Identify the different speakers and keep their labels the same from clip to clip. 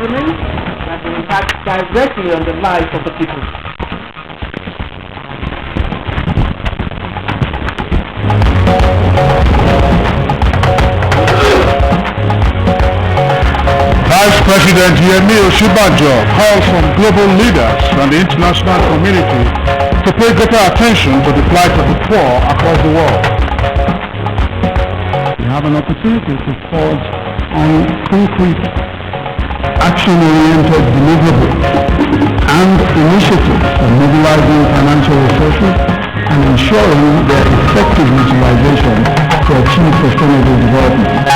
Speaker 1: agreements that will impact directly on the lives of the people.
Speaker 2: Vice President Yemi Osinbajo calls on global leaders and the international community to pay greater attention to the plight of the poor across the world.
Speaker 3: We have an opportunity to forge on concrete, action-oriented deliverables and initiatives for mobilizing financial resources and ensuring their effective utilization to achieve sustainable development.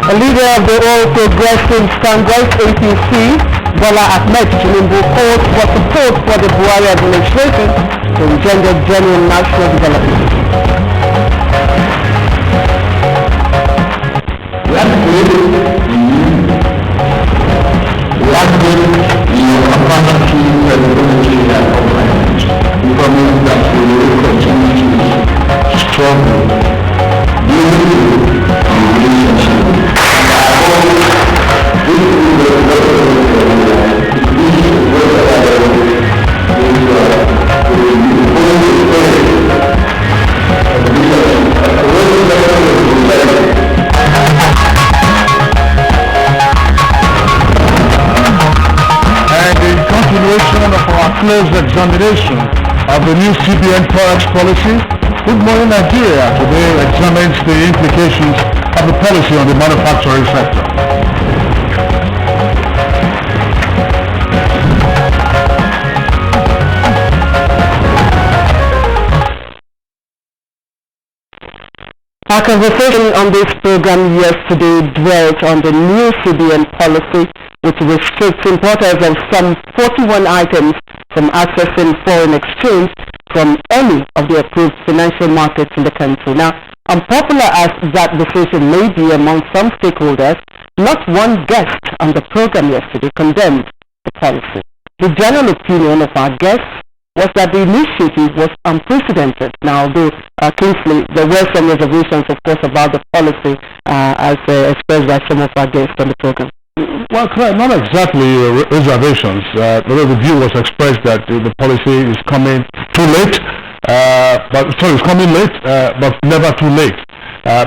Speaker 4: A leader of the All Progressives Congress (APC), Bola Ahmed Tinubu, called for support for the Buhari administration to engender genuine national development.
Speaker 3: Let's build your capacity and ability and government. We promise that we will continue to struggle, build and relationship.
Speaker 2: Close examination of the new CBN Forex policy, Good Morning Nigeria today examines the implications of the policy on the manufacturing sector.
Speaker 4: Our conversation on this program yesterday dwelt on the new CBN policy, which restricts importers of some 41 items from accessing foreign exchange from any of the approved financial markets in the country. Now, unpopular as that decision may be among some stakeholders, not one guest on the program yesterday condemned the policy. The general opinion of our guests was that the initiative was unprecedented. Now, though, Kingsley, there were some reservations, of course, about the policy as expressed by some of our guests on the program.
Speaker 2: Well, not exactly reservations. The view was expressed that the policy is coming too late, it's coming late, but never too late.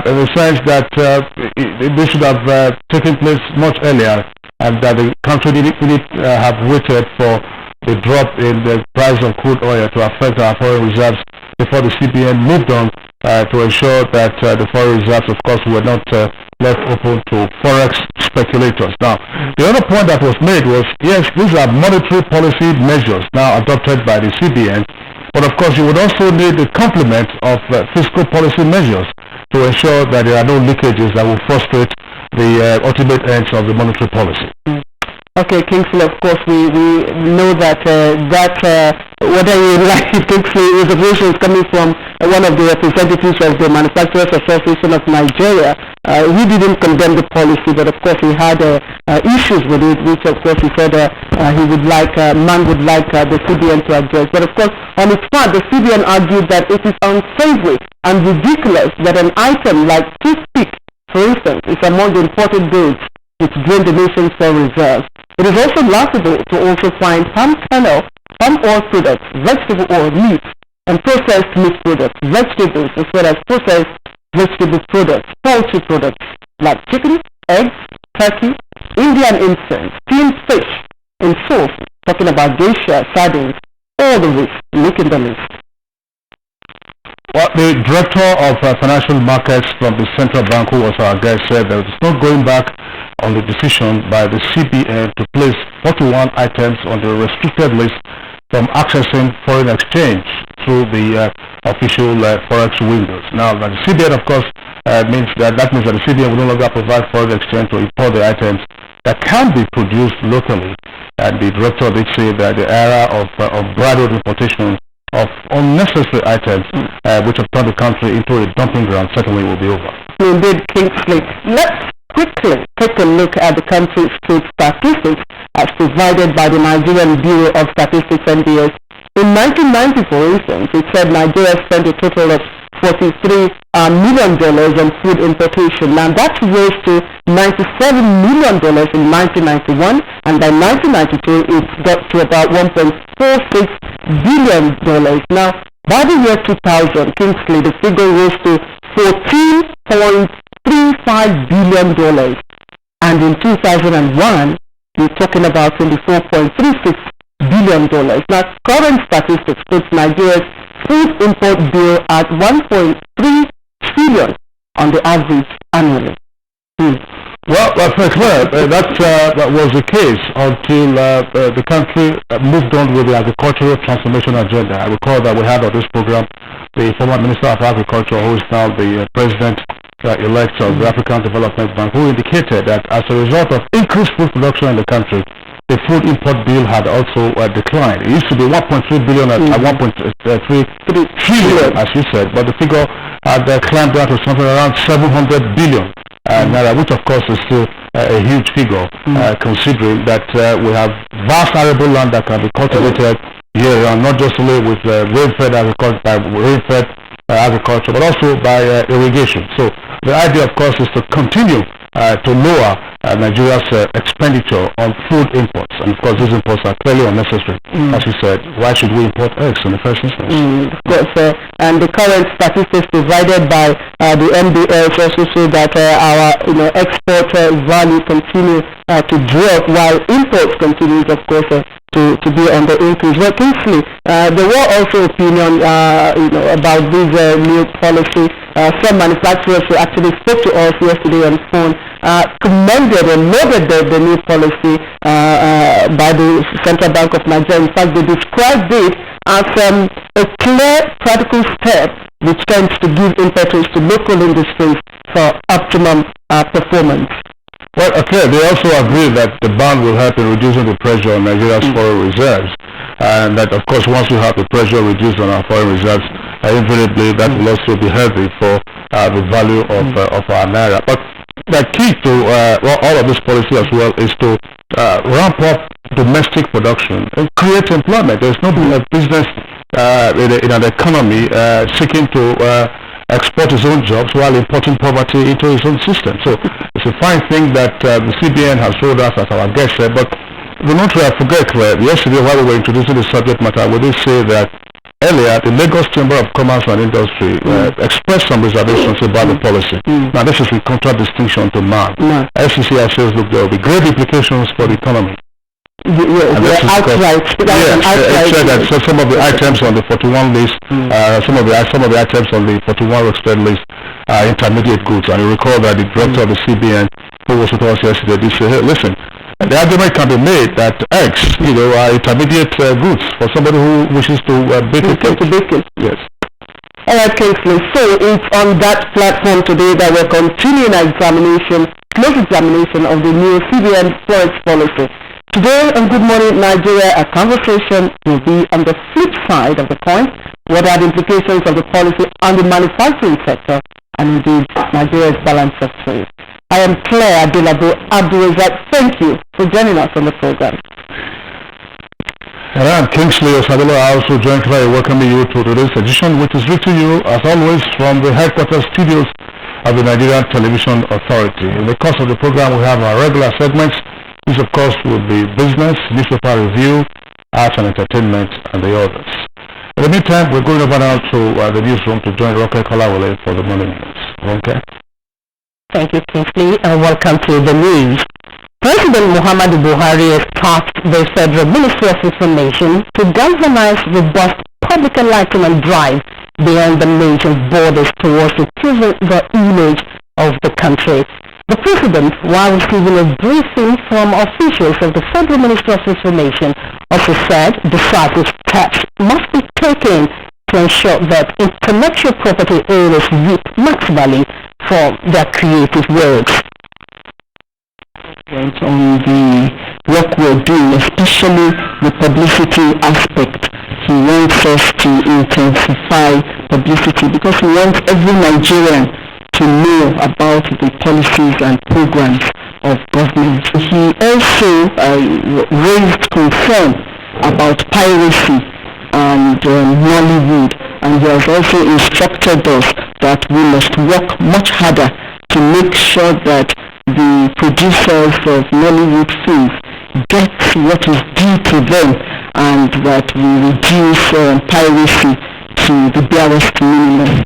Speaker 2: In the sense that this should have taken place much earlier, and that the country didn't have waited for the drop in the price of crude oil to affect our foreign reserves before the CBN moved on to ensure that the foreign reserves, of course, were not left open to forex speculators. Now, the other point that was made was, yes, these are monetary policy measures now adopted by the CBN, but of course you would also need the complement of fiscal policy measures to ensure that there are no leakages that will frustrate the ultimate ends of the monetary policy.
Speaker 4: Okay, Kingsley, of course, we know that whether you like it, Kingsley, reservations coming from one of the representatives of the Manufacturers Association of Nigeria. He didn't condemn the policy, but of course he had issues with it, which of course he said he would like, man would like the CBN to address. But of course, on its part, the CBN argued that it is unsavory and ridiculous that an item like toothpick, for instance, is among the imported goods which drain the nation's foreign reserves. It is also laughable to also find palm kernel, palm oil products, vegetable oil, meat, and processed meat products, vegetables, as well as processed vegetable products, poultry products like chicken, eggs, turkey, Indian incense, steamed fish, and sauce, talking about geisha, sardines, all the list, making the list.
Speaker 2: Well, the director of financial markets from the central bank, who was our guest, said there is no going back on the decision by the CBN to place 41 items on the restricted list from accessing foreign exchange through the official forex windows. Now, the CBN, of course, means that the CBN will no longer provide foreign exchange to import the items that can be produced locally. And the director did say that the era of bridled importation of unnecessary items which have turned the country into a dumping ground certainly will be over.
Speaker 4: Indeed, Kingsley. Let's quickly take a look at the country's state statistics as provided by the Nigerian Bureau of Statistics (NBS). In 1990, for instance, it said Nigeria spent a total of $43 million on food importation. Now that rose to $97 million in 1991, and by 1992 it got to about $1.46 billion. Now, by the year 2000, Kingsley, the figure rose to $14.35 billion. And in 2001, we're talking about $24.36 billion. Now, current statistics puts Nigeria's food import bill at $1.3 trillion on the average annually.
Speaker 2: Well, that's clear. That was the case until the country moved on with the agricultural transformation agenda. I recall that we had on this program the former Minister of Agriculture, who is now the President-elect of the African Development Bank, who indicated that as a result of increased food production in the country, the food import bill had also declined. It used to be 1.3 billion at 1.3 trillion, as you said, but the figure had climbed down to something around 700 billion. Which of course is still a huge figure, considering that we have vast arable land that can be cultivated year round, not just only with rain-fed agriculture, but also by irrigation. So the idea, of course, is to continue to lower Nigeria's expenditure on food imports. And of course, these imports are clearly unnecessary. As you said, why should we import eggs in the first instance?
Speaker 4: Of course, and the current statistics provided by the NTA also show that our export value continues to drop, while imports continues, of course, to be on the increase. Well, Kingsley, there were also opinions about this new policy. Some manufacturers who actually spoke to us yesterday on phone commended and noted the new policy by the Central Bank of Nigeria. In fact, they described it as a clear, practical step which tends to give impetus to local industries for optimum performance.
Speaker 2: Well, okay, they also agree that the ban will help in reducing the pressure on Nigeria's foreign reserves, and that, of course, once we have the pressure reduced on our foreign reserves, invariably that will also be healthy for the value of our naira. But the key to all of this policy as well is to ramp up domestic production and create employment. There's no business in an economy seeking to export his own jobs while importing poverty into his own system. So it's a fine thing that the CBN has showed us, as our guest said. But do not forget, yesterday while we were introducing the subject matter, we did say that earlier the Lagos Chamber of Commerce and Industry expressed some reservations about the policy. Now this is in contradistinction to MAN. FCC says, look, there will be great implications for the economy.
Speaker 4: Outright.
Speaker 2: So some of the items on the 41 list, some of the items on the 41 registered list are intermediate goods. And you recall that the director of the CBN, who was with us yesterday, did say, hey, listen, the argument can be made that eggs, are intermediate goods for somebody who wishes to bake it. Yes.
Speaker 4: All right, Kingsley. So it's on that platform today that we're continuing our close examination of the new CBN forex policy. Today on Good Morning Nigeria, a conversation will be on the flip side of the coin. What are the implications of the policy on the manufacturing sector and indeed Nigeria's balance of trade? I am Claire Adelabu Abdulrazak. Thank you for joining us on the program.
Speaker 2: And I'm Kingsley Osadolo. I also join Claire welcoming you to today's edition, which is reaching you, as always, from the headquarters studios of the Nigerian Television Authority. In the course of the program, we have our regular segments. This, of course, will be business, newspaper review, arts and entertainment, and the others. In the meantime, we're going over now to the newsroom to join Roque Kolawole for the morning news. Okay?
Speaker 4: Thank you, Kingsley, and welcome to the news. President Muhammadu Buhari has tasked the Federal Ministry of Information to galvanize robust public enlightenment drive beyond the nation's borders towards improving the image of the country. The President, while receiving a briefing from officials of the Federal Ministry of Information, also said decisive steps must be taken to ensure that intellectual property owners reap maximally from their creative works. On the work we're doing, especially the publicity aspect, he wants us to intensify publicity because he wants every Nigerian to know about the policies and programs of government. He also raised concern about piracy and Nollywood, and he has also instructed us that we must work much harder to make sure that the producers of Nollywood films get what is due to them, and that we reduce piracy to the barest minimum.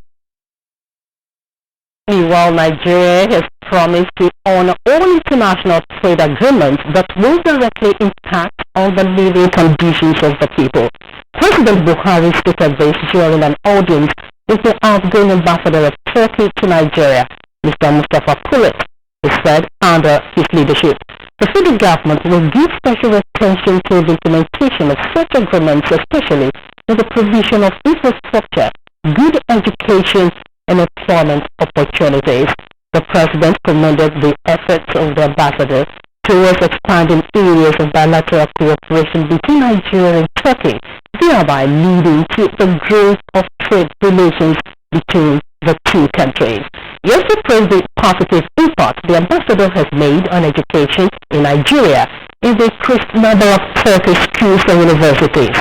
Speaker 5: Meanwhile, Nigeria has promised to honor all international trade agreements that will directly impact on the living conditions of the people. President Buhari stated this during an audience with the outgoing ambassador of Turkey to Nigeria, Mr. Mustafa Pulit. He said under his leadership, the federal government will give special attention to the implementation of such agreements, especially with the provision of infrastructure, good education, and employment opportunities. The president commended the efforts of the ambassador towards expanding areas of bilateral cooperation between Nigeria and Turkey, thereby leading to the growth of trade relations between the two countries. He also praised the positive impact the ambassador has made on education in Nigeria in the increased number of Turkish schools and universities.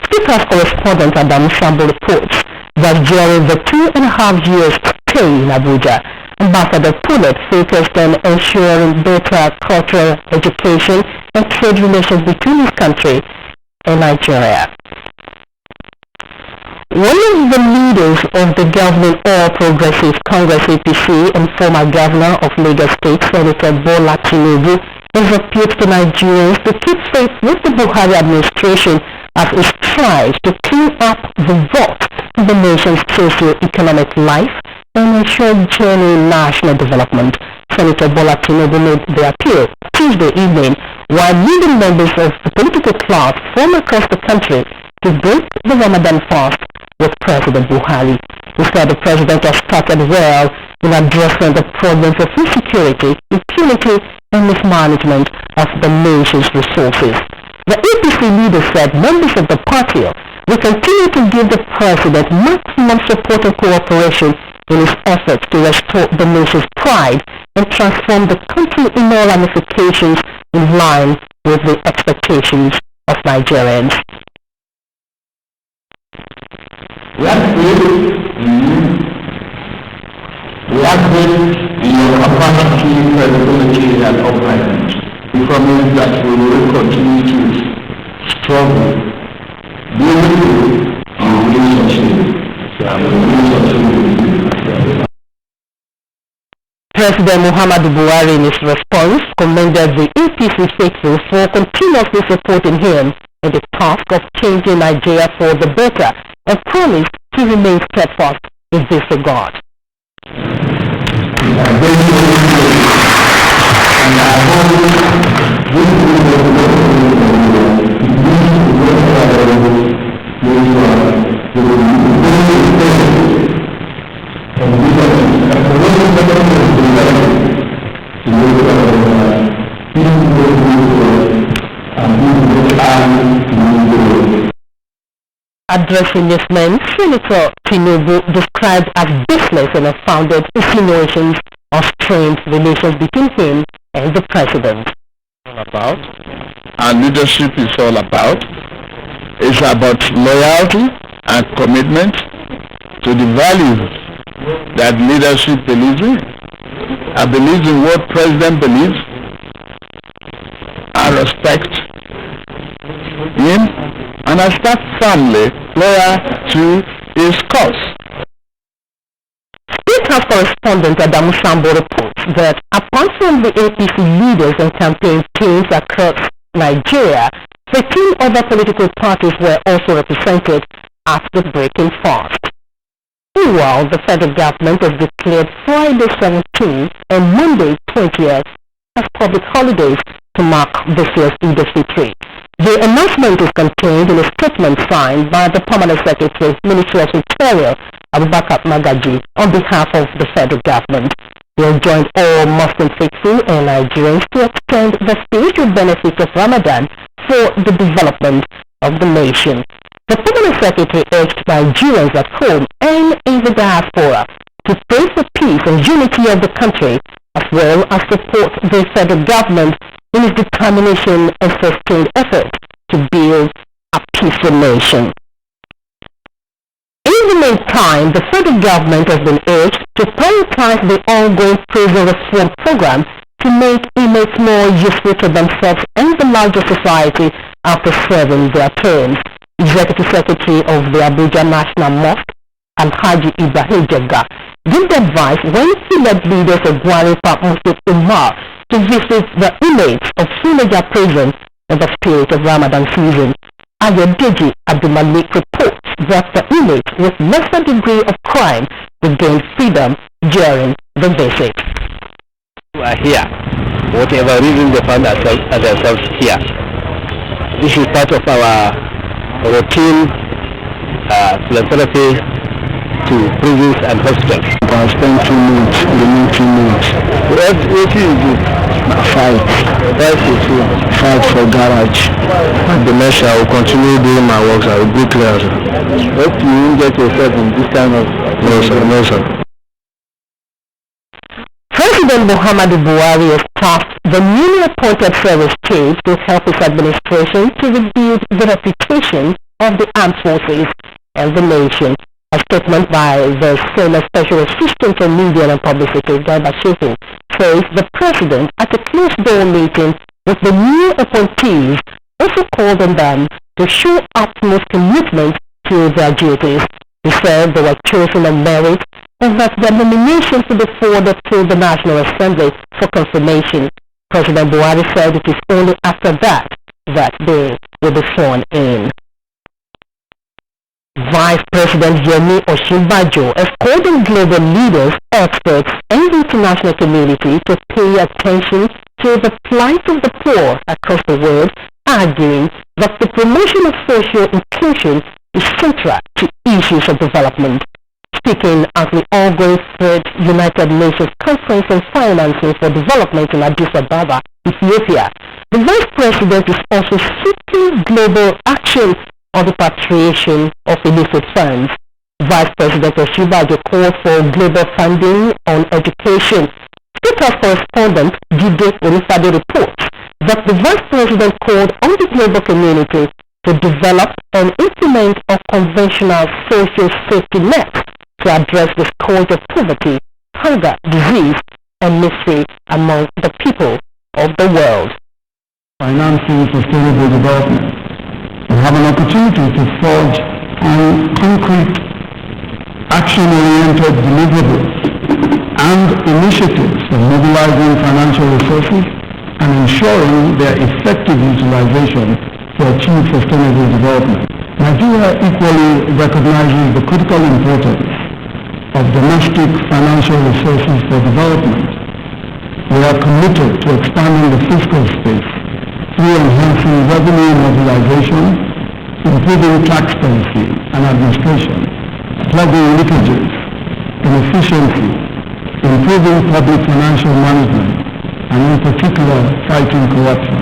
Speaker 5: Speaker's correspondent Adam Sambo reports that during the 2.5 years stay in Abuja, Ambassador Pulit focused on ensuring better cultural education and trade relations between his country and Nigeria. One of the leaders of the governing All Progressive Congress APC and former governor of Lagos State, Senator Bola Tinubu, has appealed to Nigerians to keep faith with the Buhari administration as it strives to clean up the rot in the nation's socio-economic life and ensure genuine national development. Senator Bola Tinubu made the appeal Tuesday evening while leading members of the political class from across the country to break the Ramadan fast with President Buhari. He said the president has started well in addressing the problems of insecurity, impunity, and mismanagement of the nation's resources. The APC leader said members of the party will continue to give the president maximum support and cooperation in his efforts to restore the nation's pride and transform the country in all ramifications in line with the expectations of Nigerians.
Speaker 3: We have faith in you. We have faith in your capacity, credibility, and uprightness. We promise that we will continue to struggle, beautifully, and we
Speaker 5: President Muhammadu Buhari, in his response, commended the APC faithful for continuously supporting him in the task of changing Nigeria for the better and promised to remain steadfast in this regard. Addressing his men, Senator Tinubu described as baseless and unfounded insinuations of strained relations between him and the president.
Speaker 2: About our leadership is all about. It's about loyalty and commitment to the values that leadership believes in. I believe in what President believes. I respect him, and I stand firmly loyal to his cause.
Speaker 5: State House correspondent Adamu Sambo reports that apart from the APC leaders and campaign teams across Nigeria, 13 other political parties were also represented at the breaking fast. Meanwhile, the federal government has declared Friday 17th and Monday 20th as public holidays to mark this year's Eid al-Fitr. The announcement is contained in a statement signed by the Permanent Secretary, Ministry of Interior, Abubakar Magaji, on behalf of the federal government. He has joined all Muslim faithful and Nigerians to extend the spiritual benefits of Ramadan for the development of the nation. The Permanent Secretary urged Nigerians at home and in the diaspora to pray for peace and unity of the country, as well as support the federal government in its determination and sustained effort to build a peaceful nation. In the meantime, the federal government has been urged to prioritize the ongoing prison reform program to make inmates more useful to themselves and the larger society after serving their terms. Executive Secretary of the Abuja National Mosque, Alhaji Ibrahim Jagga, gave advice when he led leaders of Gwari Park Muslim Ummah to visit the inmates of Suleja prison in the spirit of Ramadan season. Ayodeji Abdulmalik reports that the inmates with lesser degree of crime regained freedom during the visit.
Speaker 6: We are here, whatever reason they found ourselves here. This is part of our routine philanthropy to prisons and hospitals.
Speaker 3: I spent 2 months, the new 2 months.
Speaker 6: What do you do?
Speaker 3: Fight for garage.
Speaker 6: The next I will continue doing my works. I will go clear.
Speaker 3: Hope you won't get yourself in this kind of...
Speaker 6: No sir.
Speaker 5: President Muhammadu Buhari has tasked the newly appointed service chief to help his administration to rebuild the reputation of the armed forces and the nation. A statement by the Senior Special Assistant for Media and Publicity, Garba Shehu, says the president, at a closed-door meeting with the new appointees, also called on them to show utmost commitment to their duties. He said they were chosen on merit and that their nominations will be forwarded to the National Assembly for confirmation. President Buhari said it is only after that they will be sworn in. Vice President Yemi Osinbajo has called on global leaders, experts, and the international community to pay attention to the plight of the poor across the world, arguing that the promotion of social inclusion is central to issues of development. Speaking at the ongoing Third United Nations Conference on Financing for Development in Addis Ababa, Ethiopia, the Vice President is also seeking global action on the repatriation of illicit funds. Vice President Osinbajo called for global funding on education. State House correspondent Jide Orifade reports that the Vice President called on the global community to develop and implement a conventional social safety net to address the scourge of poverty, hunger, disease, and misery among the people of the world.
Speaker 3: Financing sustainable development. We have an opportunity to forge on concrete, action-oriented deliverables and initiatives for mobilizing financial resources and ensuring their effective utilization to achieve sustainable development. Nigeria equally recognizes the critical importance of domestic financial resources for development. We are committed to expanding the fiscal space through enhancing revenue mobilization, improving tax policy and administration, plugging leakages, inefficiency, improving public financial management, and in particular fighting corruption.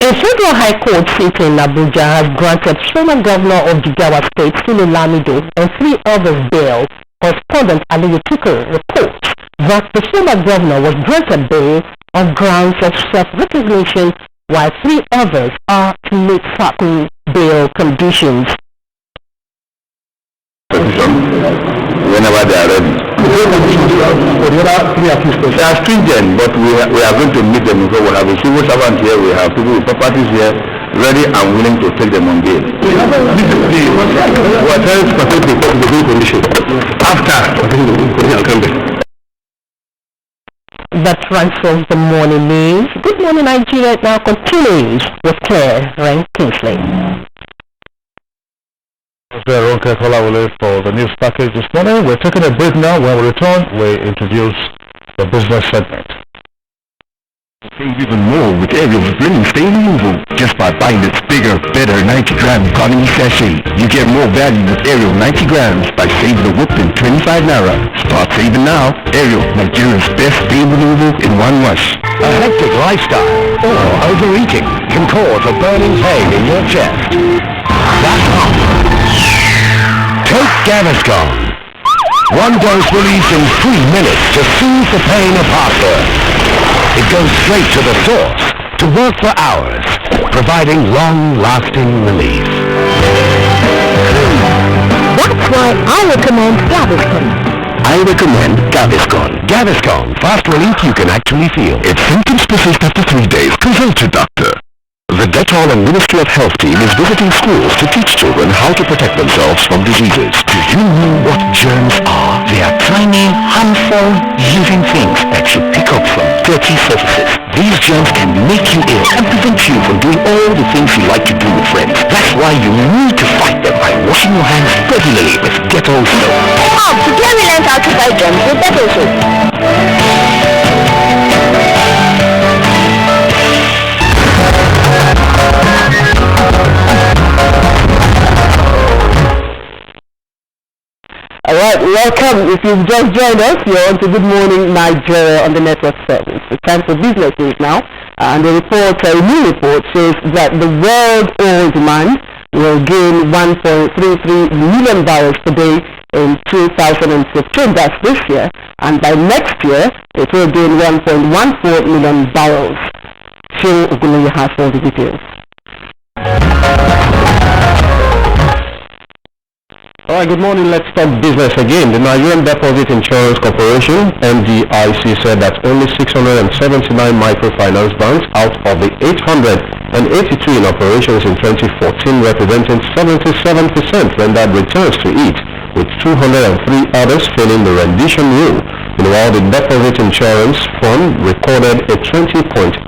Speaker 5: A federal high court seat in Abuja has granted former governor of Jigawa State, Sule Lamido, and 3 others bail. Correspondent Aliyu Tukur reports that the former governor was granted bail on grounds of self-recognition, while 3 others are to meet certain bail conditions.
Speaker 6: Whenever they are ready. They are stringent, but we are going to meet them. So we have a civil servant here, we have people with properties here, ready and willing to take them on bail. We are trying to protect the good condition. After
Speaker 5: That runs off the morning news. Good morning, Nigeria now continues with Claire Rank Kingsley.
Speaker 2: Ronke Kolawole for the news package this morning. We're taking a break now. When we return, we introduce the business segment.
Speaker 7: Save even more with Ariel's Brilliant Stain Removal. Just by buying this bigger, better 90-gram economy sachet, you get more value with Ariel 90 grams by saving a whopping 25 naira. Start saving now. Ariel, Nigeria's best stain removal in one wash.
Speaker 8: A hectic lifestyle or overeating can cause a burning pain in your chest. That's not. Take Gaviscon. One dose released in 3 minutes to soothe the pain of heartburn. It goes straight to the source to work for hours, providing long-lasting relief.
Speaker 5: That's why I recommend Gaviscon.
Speaker 8: I recommend Gaviscon. Gaviscon, fast relief you can actually feel. If symptoms persist after 3 days, consult your doctor. The Dettol and Ministry of Health team is visiting schools to teach children how to protect themselves from diseases. Do you know what germs are? They are tiny, harmful, living things that you pick up from dirty surfaces. These germs can make you ill and prevent you from doing all the things you like to do with friends. That's why you need to fight them by washing your hands regularly with Dettol soap.
Speaker 5: Today we learned how to fight germs with Dettol soap.
Speaker 4: Alright, welcome. If you've just joined us, you're on to Good Morning Nigeria on the network service. It's time for business news now. And the report, a new report, says that the world oil demand will gain 1.33 million barrels per day in 2015, that's this year. And by next year, it will gain 1.14 million barrels. Phil Oguluyi has all the details.
Speaker 2: Alright, good morning. Let's talk business again. The Nigerian Deposit Insurance Corporation, NDIC, said that only 679 microfinance banks out of the 882 in operations in 2014, representing 77%, rendered returns to it, with 203 others failing the rendition rule. Meanwhile, the Deposit Insurance Fund recorded a 20.8%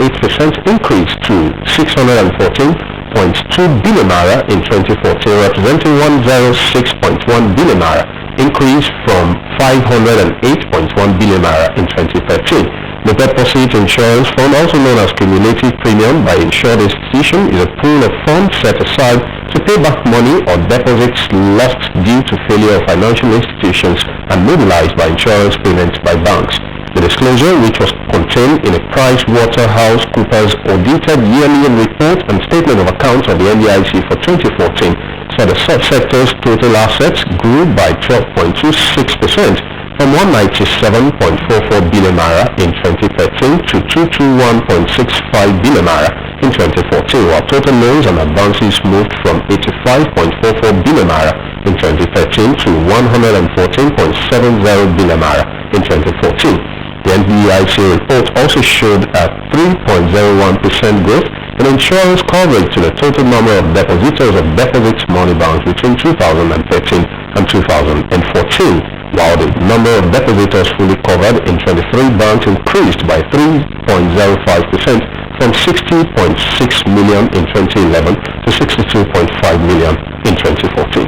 Speaker 2: increase to 614.2 billion naira in 2014, representing 106.1 billion naira increase from 508.1 billion naira in 2013. The Deposit Insurance Fund, also known as Cumulative Premium by Insured Institution, is a pool of funds set aside to pay back money or deposits lost due to failure of financial institutions and mobilized by insurance payments by banks. The disclosure, which was contained in a PricewaterhouseCoopers audited yearly report and statement of accounts of the NDIC for 2014, said the subsector's total assets grew by 12.26% from 197.44 billion naira in 2013 to 221.65 billion naira in 2014, while total loans and advances moved from 85.44 billion naira in 2013 to 114.70 billion naira in 2014. The NDIC report also showed a 3.01% growth in insurance coverage to the total number of depositors of deposits money banks between 2013 and 2014, while the number of depositors fully covered in 23 banks increased by 3.05% from 60.6 million in 2011 to 62.5 million in 2014.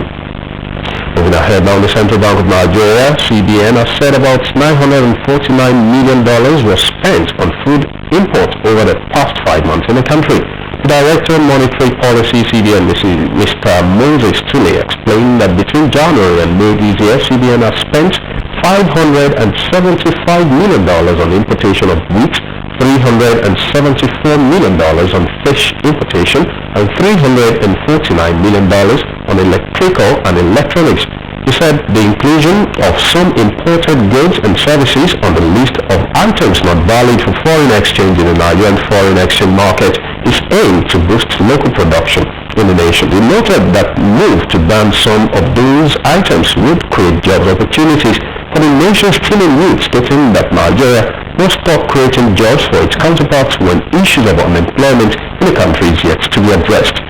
Speaker 2: Moving ahead now, the Central Bank of Nigeria, CBN, has said about $949 million was spent on food imports over the past 5 months in the country. The Director of Monetary Policy, CBN, Mr. Moses Tule, explained that between January and May this year, CBN has spent $575 million on importation of wheat, $374 million on fish importation, and $349 million on electrical and electronics. He said the inclusion of some imported goods and services on the list of items not valid for foreign exchange in the Nigerian foreign exchange market is aimed to boost local production in the nation. He noted that move to ban some of those items would create job opportunities for the nation still in need, stating that Nigeria must stop creating jobs for its counterparts when issues of unemployment in the country is yet to be addressed.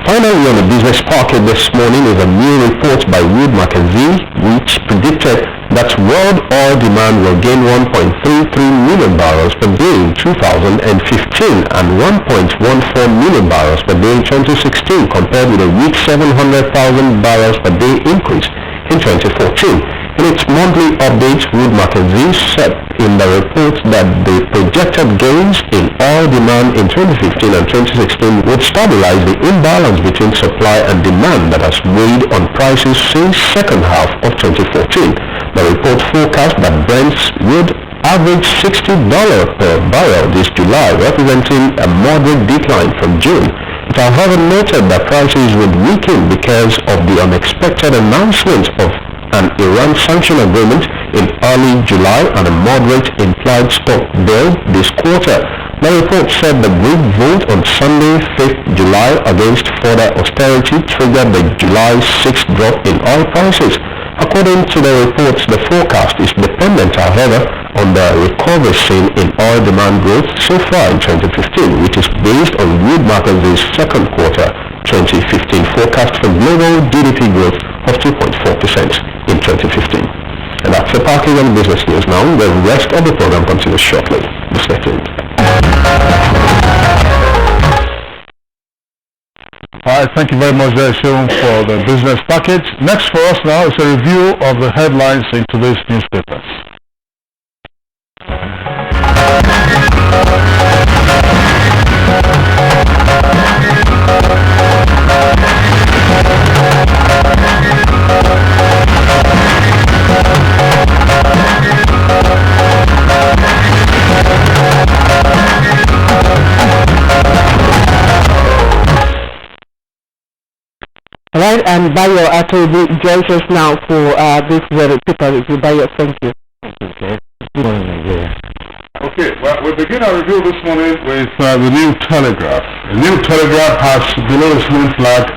Speaker 2: Finally, on the business pocket this morning is a new report by Wood Mackenzie, which predicted that world oil demand will gain 1.33 million barrels per day in 2015 and 1.14 million barrels per day in 2016, compared with a weak 700,000 barrels per day increase in 2014. In its monthly updates, Wood Mackenzie said in the report that the projected gains in oil demand in 2015 and 2016 would stabilize the imbalance between supply and demand that has weighed on prices since second half of 2014. The report forecast that Brent would average $60 per barrel this July, representing a moderate decline from June. It however noted that prices would weaken because of the unexpected announcement of an Iran sanction agreement in early July and a moderate implied stock build this quarter.
Speaker 8: The report said the group vote on Sunday, 5th July against further austerity triggered the July 6th drop in oil prices. According to the report, the forecast is dependent, however, on the recovery seen in oil demand growth so far in 2015, which is based on Wood Mackenzie's second quarter 2015 forecast for global GDP growth of 2.4% in 2015. And that's the parking and business news now. The rest of the program continues shortly. Stay tuned.
Speaker 2: Alright, thank you very much there, Sean, for the business package. Next for us now is a review of the headlines in today's newspapers.
Speaker 4: Right, and Bayo Atobi joins us now for this very paper review. Bayo, thank you.
Speaker 2: Okay, well, we begin our review this morning with the New Telegraph. The New Telegraph has below its main flag,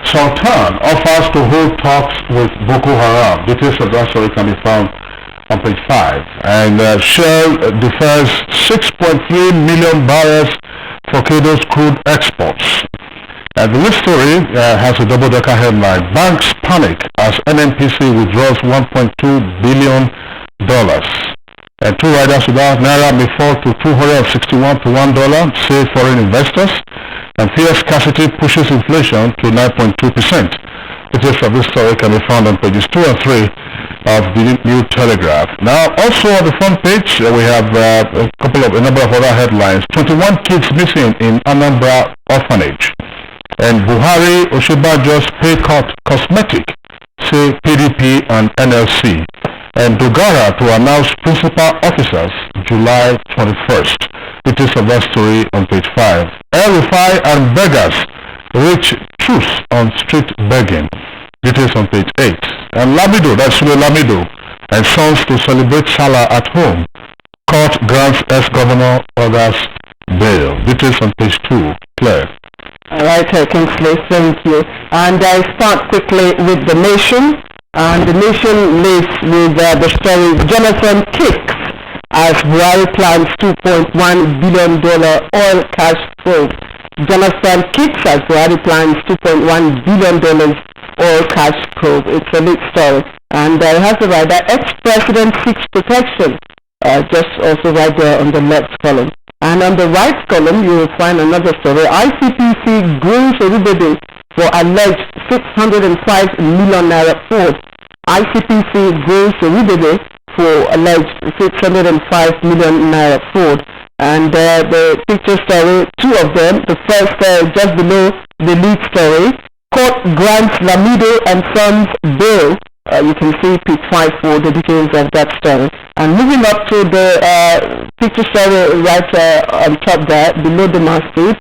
Speaker 2: Sultan offers to hold talks with Boko Haram. Details of that story can be found on page 5. And Shell defers 6.3 million barrels for Cado's crude exports. The next story has a double-decker headline. Banks panic as NNPC withdraws $1.2 billion. And two riders without Naira may fall to 261 to $1, say foreign investors. And fear scarcity pushes inflation to 9.2%. Details of this story can be found on pages 2 and 3 of the New Telegraph. Now, also on the front page, we have a number of other headlines. 21 kids missing in Anambra orphanage. And Buhari Oshibajo's pay cut cosmetic, say PDP and NLC. And Dogara to announce principal officers July 21st. Details of that story on page 5. El-Rufai and beggars reach truce on street begging. Details on page 8. And Lamido, that's Sule Lamido, and sons to celebrate Salah at home. Court grants ex-governor others bail. Details on page 2. Claire.
Speaker 4: All right, Kingsley, thank you. And I start quickly with The Nation. And The Nation leads with the story, Jonathan kicks as Buhari plans $2.1 billion oil cash probe. Jonathan kicks as Buhari plans $2.1 billion oil cash probe. It's a big story. And it has the rider, ex-president seeks protection, just also right there on the left column. And on the right column, you will find another story. ICPC grills Erubede for alleged 605 million naira fraud. ICPC grills Erubede for alleged 605 million naira fraud. And the picture story, two of them. The first, just below the lead story, court grants Lamido and Sons bail. You can see page 5 for the details of that story. And moving up to the picture story right on top there, below the masthead,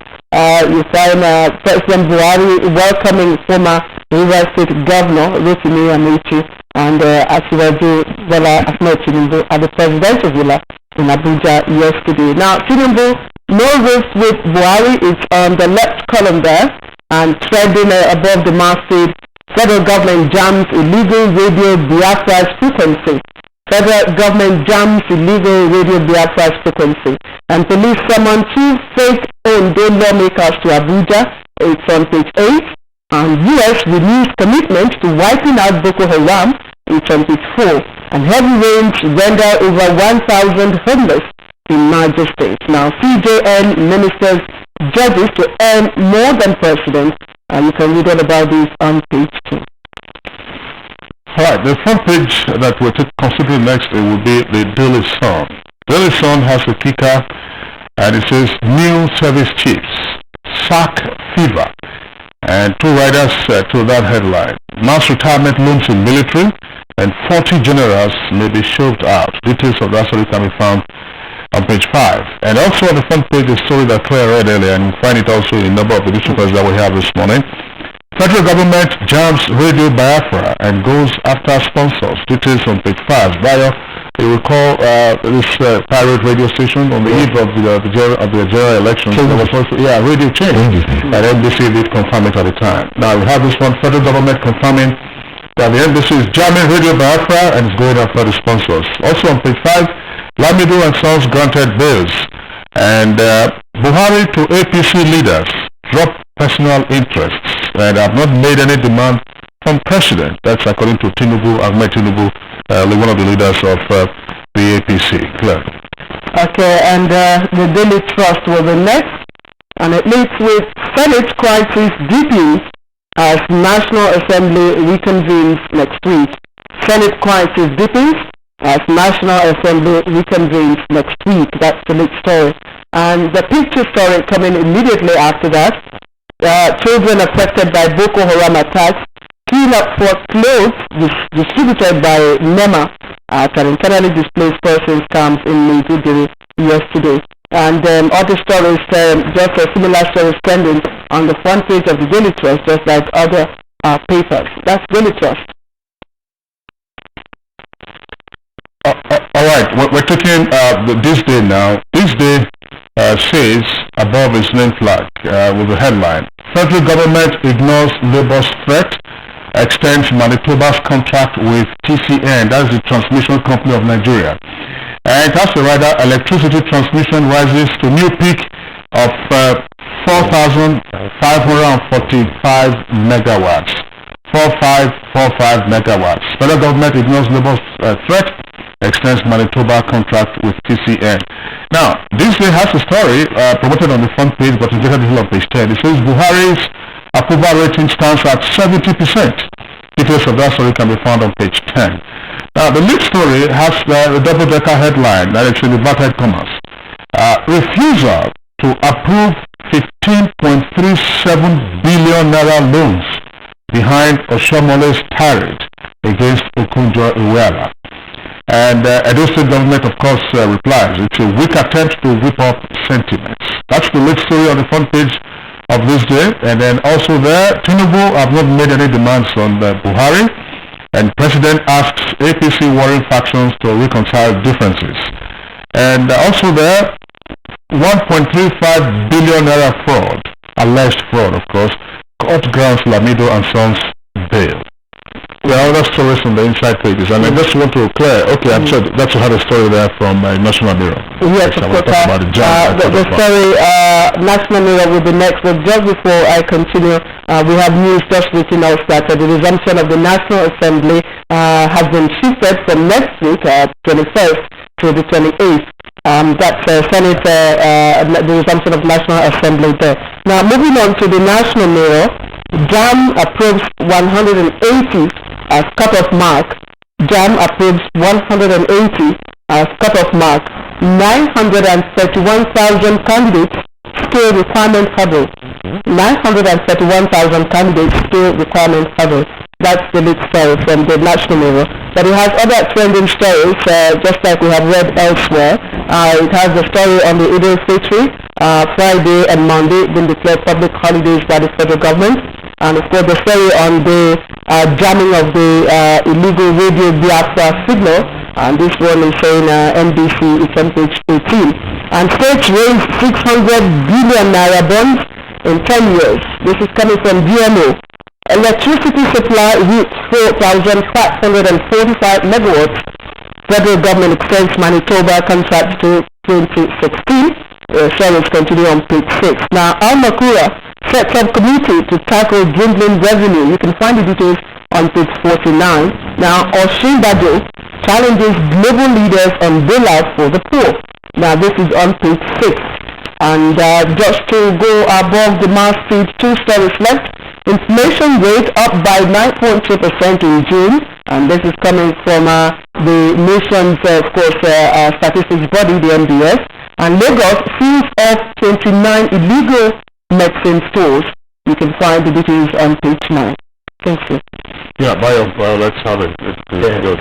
Speaker 4: you find President Buhari welcoming former Rivers State Governor Rotimi Amechi and Asiwaju Bola Ahmed Tinubu at the presidential villa in Abuja yesterday. Now, Tinubu, no risk with Buhari, is on the left column there, and treading above the masthead, federal government jams illegal radio Biafra's frequency. Federal government jams illegal radio Biafra's frequency. And police summon 2 fake Ondo lawmakers to Abuja. It's on page 8. And U.S. renews commitment to wiping out Boko Haram. It's on page 4. And heavy rains render over 1,000 homeless in Niger State. Now, CJN ministers judges to earn more than president. And you can read all about this on page 2.
Speaker 2: Alright, the front page that we'll consider next, it will be the Daily Sun. Daily Sun has a kicker, and it says, new service chiefs, sack fever. And two riders to that headline. Mass retirement looms in military, and 40 generals may be shoved out. Details of that story can be found on page 5. And also on the front page, the story that Claire read earlier, and you find it also in a number of the newspapers that we have this morning. Federal government jams Radio Biafra and goes after sponsors. Details on page 5. Bayo, You recall this pirate radio station on the eve of the general election. There was also, radio change. And NBC did confirm it at the time. Now we have this one, federal government confirming that the NBC is jamming Radio Biafra and is going after the sponsors. Also on page 5, Lamido and Sons granted bails. And Buhari to APC leaders drop personal interests and have not made any demand from president. That's according to Ahmed Tinubu, one of the leaders of the APC. Clear.
Speaker 4: Okay, and the Daily Trust was the next, and it leads with Senate crisis deepens as National Assembly reconvenes next week. Senate crisis deepens as National Assembly reconvenes next week. That's the lead story. And the picture story coming immediately after that. Children affected by Boko Haram attacks clean up for clothes distributed by NEMA at an internally displaced persons camp in Maiduguri yesterday. And other stories, just a similar story standing on the front page of the Daily Trust, just like other papers. That's Daily Trust.
Speaker 2: All right, we're taking this day now. This day says above its name flag with the headline, Federal Government ignores Labour's threat, extends Manitoba's contract with TCN, that's the Transmission Company of Nigeria. And it has a rider, electricity transmission rises to new peak of 4,545 megawatts. 4545 megawatts. Federal government ignores Labour's threat, extends Manitoba contract with TCN. Now, this day has a story promoted on the front page, but it's later on page 10. It says Buhari's approval rating stands at 70%. Details of that story can be found on page 10. Now, the lead story has a double-decker headline that is in inverted commas. Refusal to approve 15.37 billion naira loans behind Oshomole's tirade against Okunjo-Iweala. And Edo State government, of course, replies. It's a weak attempt to whip up sentiments. That's the lead story on the front page of this day. And then also there, Tinubu have not made any demands on Buhari. And President asks APC warring factions to reconcile differences. And also there, 1.35 billion naira fraud, alleged fraud, of course, court grants Lamido and Sons bail. There are other stories on the inside pages, and I just want to clear. Okay, I'm sure that's another story there from National Mirror.
Speaker 4: Yes, of course. The story, National Mirror will be next, but just before I continue, we have news just reaching us that the resumption of the National Assembly has been shifted from next week, 21st to the 28th. That's Senate, the resumption of National Assembly there. Now, moving on to the National Mirror, JAM approves 180 as cut-off mark. JAM approves 180 as cut-off mark. 931,000 candidates still requirement hurdle. 931,000 candidates still requirement hurdle. That's the lead story from the National Mirror. But it has other trending stories, just like we have read elsewhere. It has the story on the Eid al-Fitr, Friday and Monday being declared public holidays by the federal government. And of course the story on the jamming of the illegal Radio Biafra signal. And this one is saying NBC, it's on page 18. And states raised 600 billion naira bonds in 10 years. This is coming from DMO. Electricity supply reached 4,545 megawatts. Federal government extends Manitoba contract to 2016. Shall continue on page 6. Now, Al-Makura sets up committee to tackle dwindling revenue. You can find the details on page 49. Now, Oshinbado challenges global leaders on bailout for the poor. Now, this is on page 6. And just to go above the mass feed, 2 stories left. Inflation rate up by 9.2% in June, and this is coming from the nation's, of course, statistics body, the NBS. And Lagos seals off 29 illegal medicine stores. You can find the details on page 9. Thank you.
Speaker 2: Yeah, let's have it.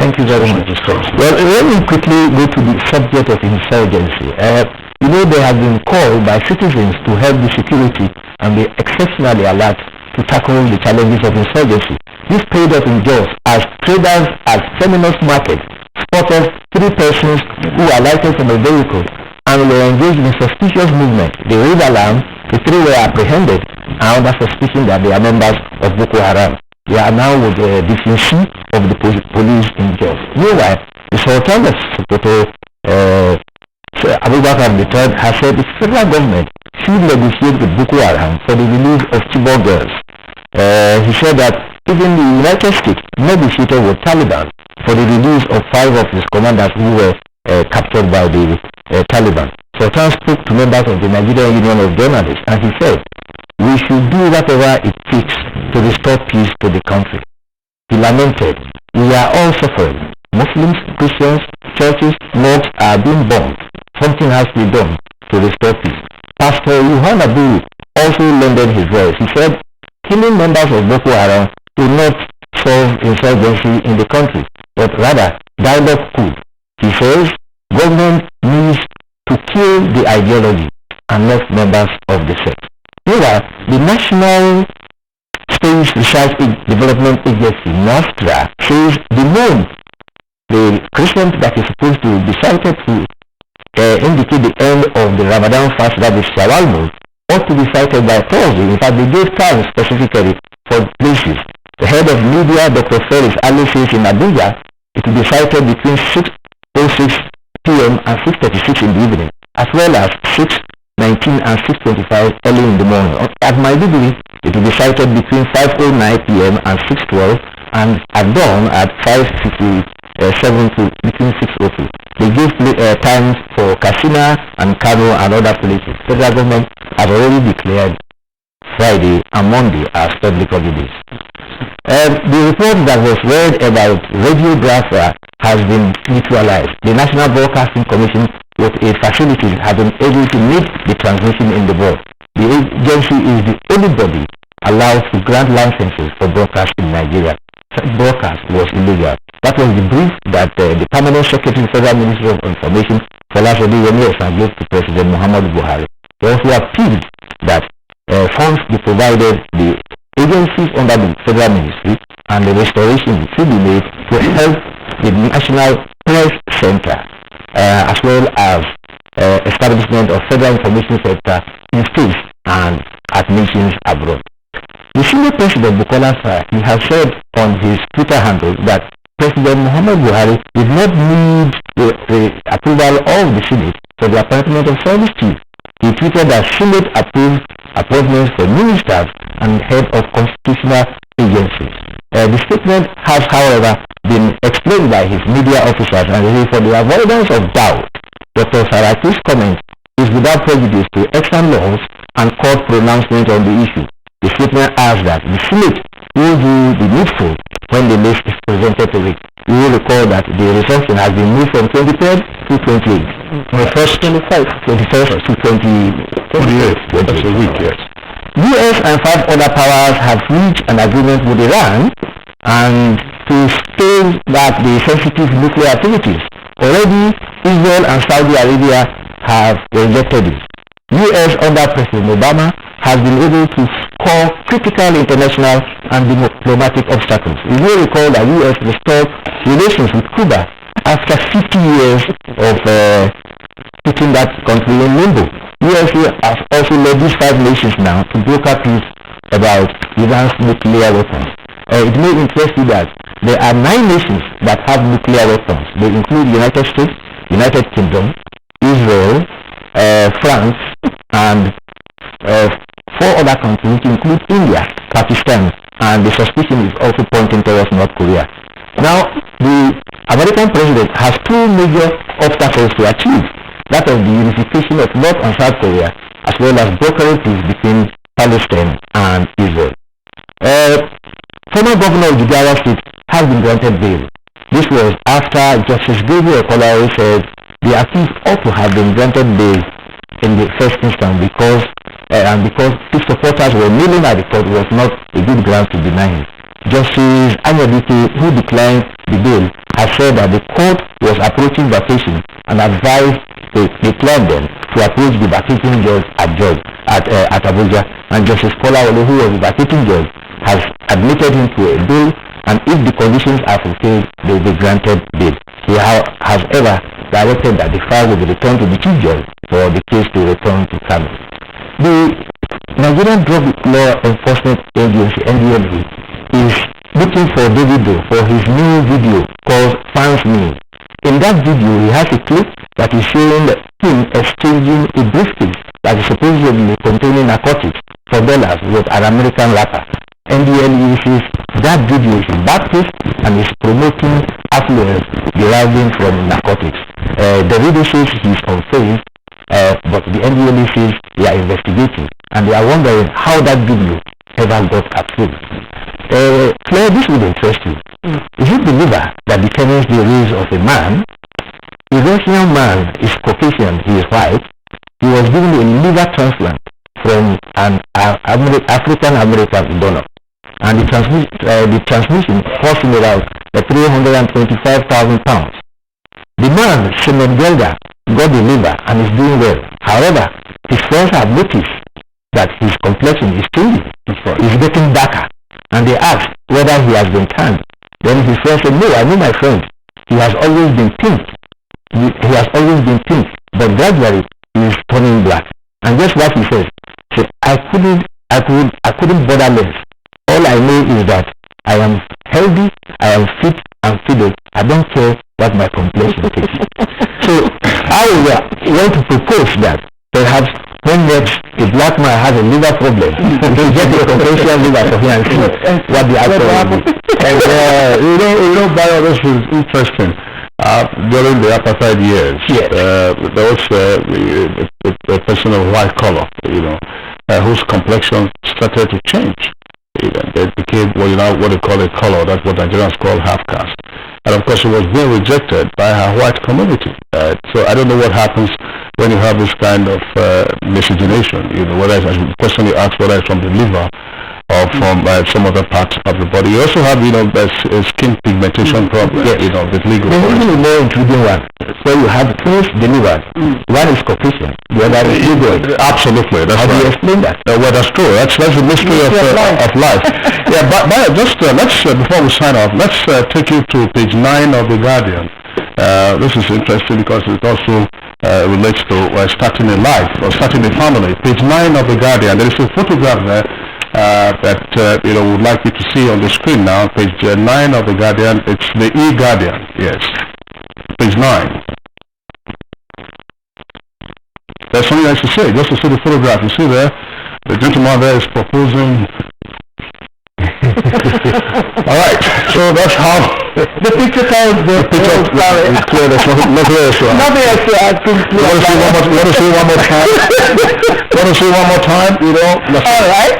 Speaker 3: Thank you very much. Well, let me quickly go to the subject of insurgency. They have been called by citizens to help the security and be exceptionally alert to tackle the challenges of insurgency. This paid off in Jos as traders at Seminole Market spotted 3 persons who alighted from a vehicle and were engaged in a suspicious movement. They raised alarm. The 3 were apprehended and under suspicion that they are members of Boko Haram. They are now with the DCC of the police in Jos. Meanwhile, the Sultan of Sokoto, Abuja III, has said the federal government should negotiate with Boko Haram for the release of Chibok girls. He said that even the United States negotiated with Taliban for the release of 5 of his commanders who were captured by the Taliban. Sultan spoke to members of the Nigerian Union of Journalists and he said, "We should do whatever it takes to restore peace to the country." He lamented, "We are all suffering. Muslims, Christians, churches, mosques are being bombed. Something has to be done to restore peace." Pastor Yohana Buru also lended his voice. He said, "Killing members of Boko Haram will not solve insurgency in the country, but rather dialogue could." He says, "Government needs to kill the ideology and not members of the sect." Meanwhile, the National Space Research Development Agency, NASTRA, says the moon, the crescent that is supposed to be sighted to indicate the end of the Ramadan fast, that is Shawwal moon, ought to be sighted by Thursday. In fact, they gave time specifically for places. The head of media, Dr. Felix Ali, says in Abuja, it will be sighted between 6:06 p.m. and 6:36 in the evening, as well as 6:19 and 6:25 early in the morning. At Maiduguri, it will be sighted between 5:09 p.m. and 6:12, and at dawn at 5:57 to between 6:02. They give times for Katsina and Kano and other places. Federal government has already declared Friday and Monday as public holidays. The report that was read about Radio Biafra has been neutralized. The National Broadcasting Commission with its facilities have been able to meet the transmission in the board. The agency is the only body allowed to grant licenses for broadcast in Nigeria. Such broadcast was illegal. That was the brief that the Permanent Secretary of Federal Ministry of Information, Falasode Yemi, gave to President Muhammadu Buhari. They also appealed that funds be provided the agencies under the Federal Ministry and the restoration should be made to help the National Press Center as well as establishment of Federal Information Center in states and at nations abroad. The senior president Bukola Saraki has said on his Twitter handle that President Muhammadu Buhari did not need the approval of the Senate for the appointment of service chief. He tweeted that Senate approved appointments for ministers and head of constitutional agencies. The statement has, however, been explained by his media officers, and for the avoidance of doubt, Dr. Saraki's comment is without prejudice to extant laws and court pronouncement on the issue. The statement adds that the Senate will do the needful when the list is presented to it. You will recall that the resumption has been moved from 23rd to 28th. From the first 21st to 28th. That's a week, yes. US and 5 other powers have reached an agreement with Iran and to stay that the sensitive nuclear activities. Already, Israel and Saudi Arabia have rejected it. US under President Obama has been able to score critical international and diplomatic obstacles. You will recall that US restored relations with Cuba after 50 years of putting that country in limbo. US has also led these 5 nations now to broker peace about Iran's nuclear weapons. It may interest you that there are 9 nations that have nuclear weapons. They include United States, United Kingdom, Israel, France, and 4 other countries, which include India, Pakistan, and the suspicion is also pointing towards North Korea. Now, the American president has 2 major obstacles to achieve. That of the unification of North and South Korea, as well as brokering peace between Palestine and Israel. Former governor of Jigawa State has been granted bail. This was after Justice Gabriel Okolawole said the accused ought to have been granted bail in the first instance because his supporters were kneeling at the court was not a good ground to deny him. Justice Anyabike, who declined the bail, has said that the court was approaching vacation and advised they declared them to approach the vacating judge at Abuja, and Justice Kolawole, who was the vacating judge, has admitted him to a bail, and if the conditions are fulfilled, they will be granted bail. He has ever directed that the file will be returned to the chief judge for the case to return to Kano. The Nigerian Drug Law Enforcement Agency, NTA, is looking for Davido for his new video called Fans Me. In that video, he has a clip that is showing him exchanging a briefcase that is supposedly containing narcotics for dollars with an American rapper. NDLE says that video is in bad taste and is promoting affluence deriving from narcotics. The video says he's unfazed, but the NDLE says they are investigating and they are wondering how that video ever got approved. Claire, this would interest you. Is it believable that the chemistry raise of a man, a Russian man, is Caucasian, he is white, he was given a liver transplant from an African-American donor, and the transmission cost him around 325,000 pounds. The man, Simon Gelder, got the liver and is doing well. However, his friends have noticed that his complexion is changing. He's getting darker. And they asked whether he has been tanned. Then his friend said, no, I know my friend. He has always been pink. He has always been pink. But gradually, he is turning black. And guess what he says? He said, I couldn't bother less. All I know is that I am healthy, I am fit and fidel. I don't care what my complexion is. So I want to propose that perhaps when next a black man has a liver problem, he get the Caucasian liver for him and see what the outcome will be.
Speaker 2: And Bayo, this is interesting. During the apartheid years, there was a person of white color, whose complexion started to change. They became what they call a color. That's what Nigerians call half caste. And of course, it was being rejected by her white community. So I don't know what happens when you have this kind of miscegenation. Whether it's a question you ask, whether it's from the liver or from some other part of the body. You also have, a skin pigmentation problem. With legal.
Speaker 3: There's even a more intriguing one. So you have first the liver. One is Caucasian, the other is legal.
Speaker 2: Absolutely. That's
Speaker 3: How do you
Speaker 2: right.
Speaker 3: explain that?
Speaker 2: Well, that's true. That's the mystery of life. Yeah, but just let's before we sign off, let's take you to page 9 of the Guardian. This is interesting because it also relates to starting a life or starting a family. Page 9 of the Guardian. There is a photograph there that would like you to see on the screen now. Page 9 of the Guardian. It's the E-Guardian. Yes, page 9. There's something I should say. Just to see the photograph, you see there, the gentleman there is proposing. All right, so that's how
Speaker 3: The picture tells the picture.
Speaker 2: It's clear. There's nothing else to add.
Speaker 3: Nothing else to add.
Speaker 2: You want to see one more time? Want to see one more time?
Speaker 3: All right.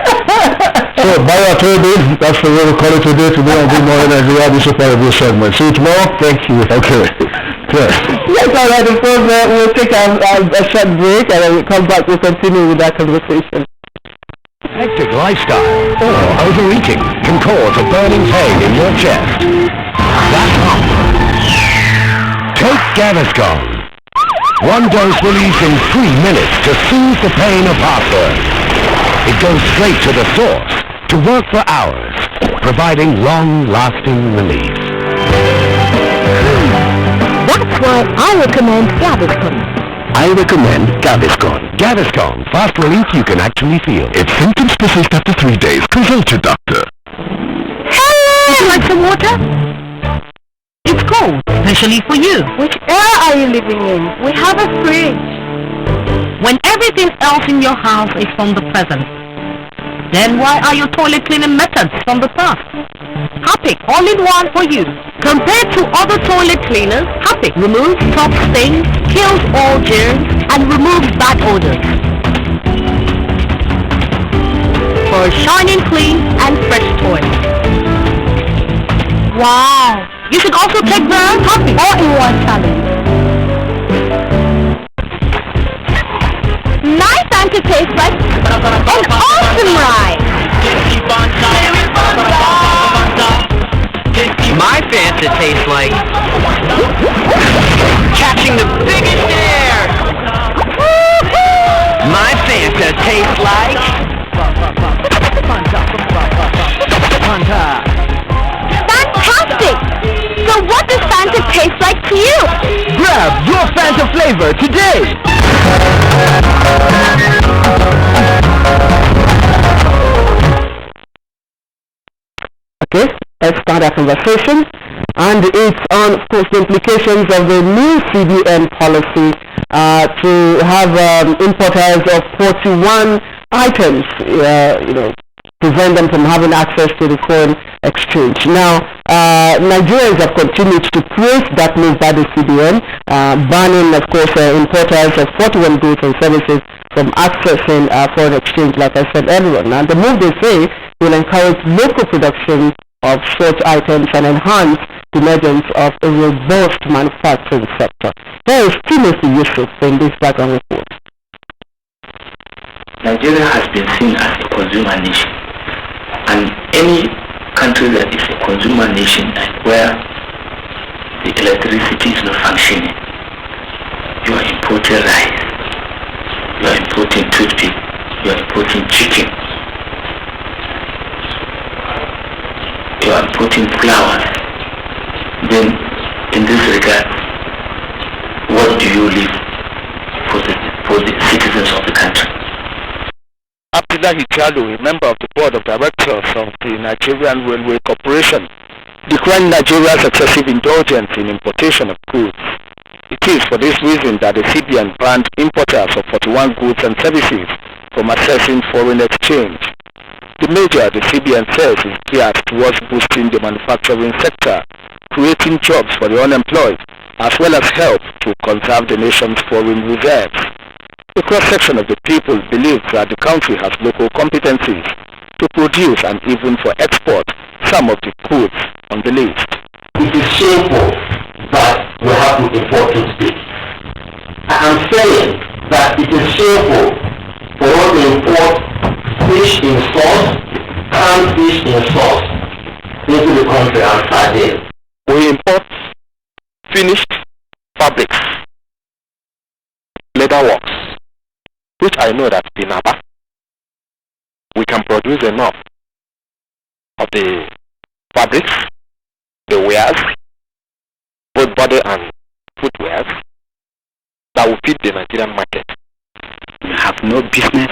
Speaker 2: So, Bayo Toby, that's the way we call it today. Today on Good Morning Nigeria. This is part of this segment. See you tomorrow. Thank you. Okay. Good.
Speaker 3: Yes, all right. Of course, we'll take a short break and then we'll come back. We'll continue with that conversation.
Speaker 8: Hectic lifestyle or overeating can cause a burning pain in your chest. That's hunger. Take Gaviscon. One dose released in 3 minutes to soothe the pain of heartburn. It goes straight to the source to work for hours, providing long-lasting relief.
Speaker 5: That's why I recommend Gaviscon.
Speaker 8: I recommend Gaviscon. Gaviscon, fast relief you can actually feel. If symptoms persist after 3 days, consult your doctor.
Speaker 5: Hey, would you like some water? It's cold, especially for you.
Speaker 4: Which era are you living in? We have a fridge.
Speaker 5: When everything else in your house is from the present, then why are your toilet cleaning methods from the past? Harpic, all-in-one for you. Compared to other toilet cleaners, Harpic removes top stains, kills all germs, and removes bad odors. For a shining clean and fresh toilet.
Speaker 4: Wow.
Speaker 5: You should also take the Harpic all-in-one challenge.
Speaker 4: Nice and to taste like an awesome ride.
Speaker 9: My Fanta tastes like catching the biggest air. My Fanta tastes like
Speaker 4: Fantastic! So what does Fanta taste like to you?
Speaker 8: order today.
Speaker 4: Okay, let's start our conversation. And it's on, of course, the implications of the new CBN policy to have importers of 41 items, prevent them from having access to the foreign exchange. Now, Nigerians have continued to praise that move by the CBN, banning, of course, importers of 41 goods and services from accessing foreign exchange, like I said earlier. Now, the move, they say, will encourage local production of such items and enhance the emergence of a robust manufacturing sector. There is Timothy Yusuf in this background report.
Speaker 10: Nigeria has been seen as a consumer nation, and any country that is a consumer nation and where the electricity is not functioning, you are importing rice, you are importing toothpick, you are importing chicken, you are importing flowers. Then in this regard, what do you leave for the citizens of the country?
Speaker 3: Abdullahi Jallo, a member of the board of directors of the Nigerian Railway Corporation, declined Nigeria's excessive indulgence in importation of goods. It is for this reason that the CBN banned importers of 41 goods and services from accessing foreign exchange. The measure, the CBN says, is geared towards boosting the manufacturing sector, creating jobs for the unemployed, as well as help to conserve the nation's foreign reserves. A cross-section of the people believes that the country has local competencies to produce and even for export some of the goods on the list.
Speaker 11: It is shameful that we have to import toothpaste. I am saying that it is shameful for us to import fish in sauce, canned fish in sauce into the country and sardines.
Speaker 3: We import finished fabrics, leatherworks, which I know that in Aba, we can produce enough of the fabrics, the wares, both body and footwear, that will fit the Nigerian market.
Speaker 10: We have no business,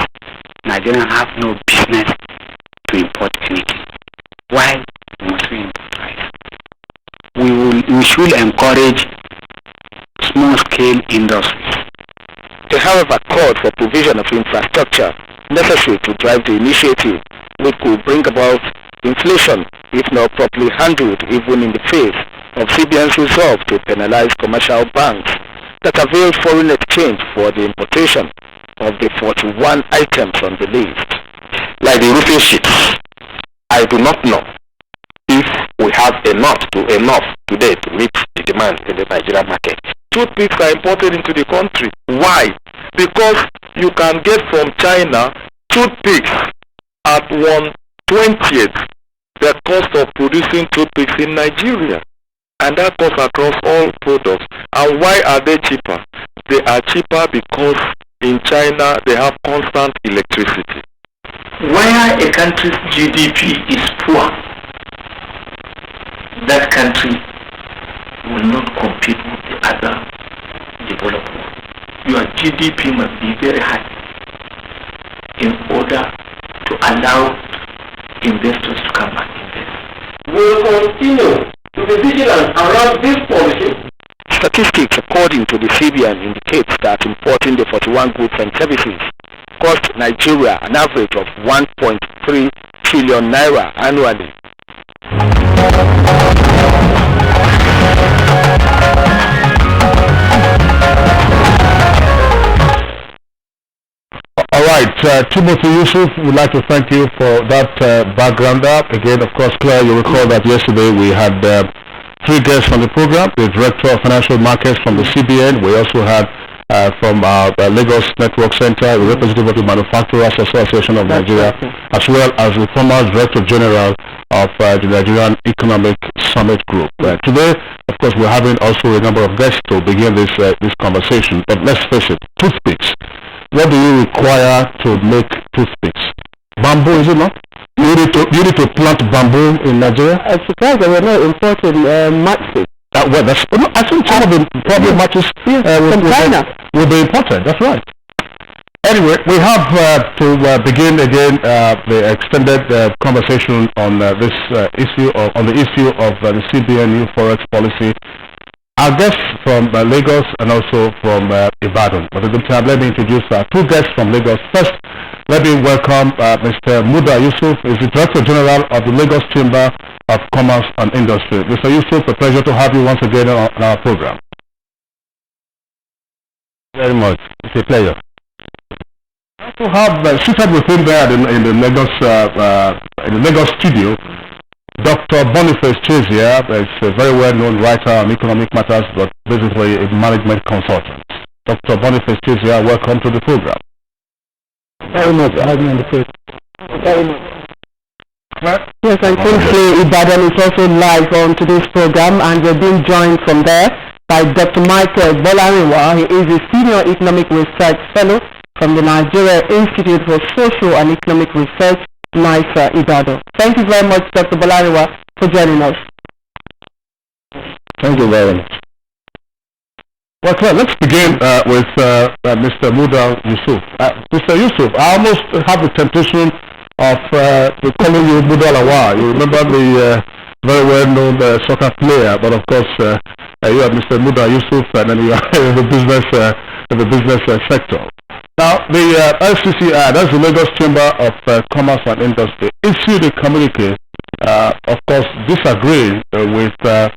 Speaker 10: Nigerians have no business to import anything. Why must we import rice? We should encourage small-scale industries.
Speaker 3: They, however, called for provision of infrastructure necessary to drive the initiative, which could bring about inflation if not properly handled, even in the face of CBN's resolve to penalize commercial banks that avail foreign exchange for the importation of the 41 items on the list.
Speaker 6: Like the roofing sheets, I do not know if we have enough today to meet the demand in the Nigerian market.
Speaker 3: Toothpicks are imported into the country. Why? Because you can get from China toothpicks at 1/20th the cost of producing toothpicks in Nigeria. And that costs across all products. And why are they cheaper? They are cheaper because in China they have constant electricity.
Speaker 10: Where a country's GDP is poor, that country will not compete with the other developed world. Your GDP must be very high in order to allow investors to come and invest.
Speaker 11: We will continue to be vigilant around this policy.
Speaker 3: Statistics according to the CBN indicates that importing the 41 goods and services cost Nigeria an average of 1.3 trillion naira annually.
Speaker 2: All right, Timothy Yusuf, we'd like to thank you for that background up. Again, of course, Claire, you recall that yesterday we had three guests on the program, the Director of Financial Markets from the CBN. We also had from our Lagos Network Center, the representative of the Manufacturers Association of Nigeria, as well as the former Director General of the Nigerian Economic Summit Group. Today, of course, we're having also a number of guests to begin this conversation. But let's face it, toothpicks. What do you require to make toothpicks? Bamboo, is it not? You need to plant bamboo in Nigeria?
Speaker 4: I'm surprised that we're not importing matches.
Speaker 2: Well, that's, I think some of the probably matches
Speaker 4: from China
Speaker 2: will be imported. That's right. Anyway, we have to begin again the extended conversation on this issue, on the issue of the CBN new forex policy. Our guests from Lagos and also from Ibadan. But at the time, let me introduce our two guests from Lagos. First, let me welcome Mr. Muda Yusuf, is the Director General of the Lagos Chamber of Commerce and Industry. Mr. Yusuf, a pleasure to have you once again on our program.
Speaker 6: Very much. It's a pleasure.
Speaker 2: To have seated with him there in the Lagos studio, Dr. Boniface Chizia is a very well-known writer on economic matters, but basically a management consultant. Dr. Boniface Chizia, welcome to the program.
Speaker 4: very much. Very much. Yes, and thankfully Ibadan is also live on today's program, and we're being joined from there by Dr. Michael Bolariwa. He is a Senior Economic Research Fellow from the Nigerian Institute for Social and Economic Research, NISA, Ibadan. Thank you very much, Dr. Bolariwa, for joining us.
Speaker 6: Thank you very much.
Speaker 2: Well, let's begin with Mr. Muda Yusuf. Mr. Yusuf, I almost have the temptation of calling you Muda Lawa. You remember the very well-known soccer player, but of course you are Mr. Muda Yusuf, and then you are in the business sector. Now, the LCCI, that's the Lagos Chamber of Commerce and Industry, issued a communique, of course, disagreeing with the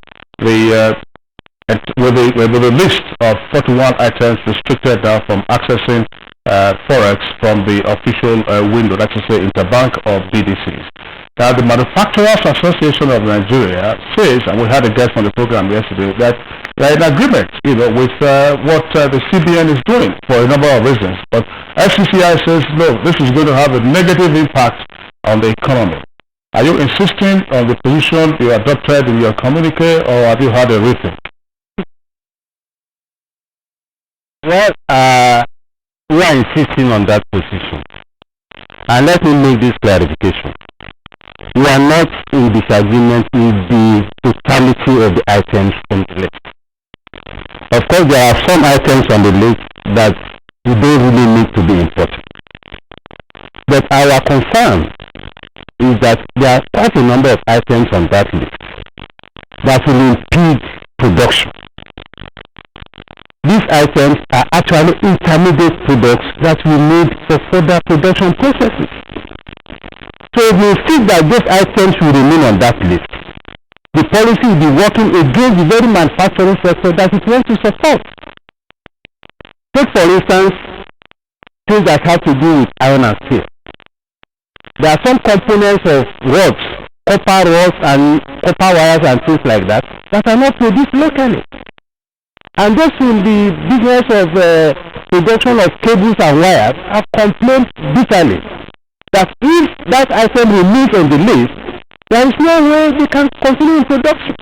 Speaker 2: list of 41 items restricted now from accessing forex from the official window, that's to say interbank or BDCs. Now, the Manufacturers Association of Nigeria says, and we had a guest on the program yesterday, that they're in agreement, with what the CBN is doing for a number of reasons. But FCCI says, no, this is going to have a negative impact on the economy. Are you insisting on the position you adopted in your communique, or have you had a rethink?
Speaker 6: Well, we are insisting on that position. And let me make this clarification. We are not in disagreement with the totality of the items on the list. Of course, there are some items on the list that we don't really need to be imported. But our concern is that there are quite a number of items on that list that will impede production. These items are actually intermediate products that we need for further production processes. So if we insist that those items will remain on that list, the policy will be working against the very manufacturing sector that it wants to support. Take for instance, things that have to do with iron and steel. There are some components of rods, copper rods and copper wires and things like that are not produced locally. And those in the business of production of cables and wires have complained bitterly that if that item remains on the list, there is no way they can continue in production.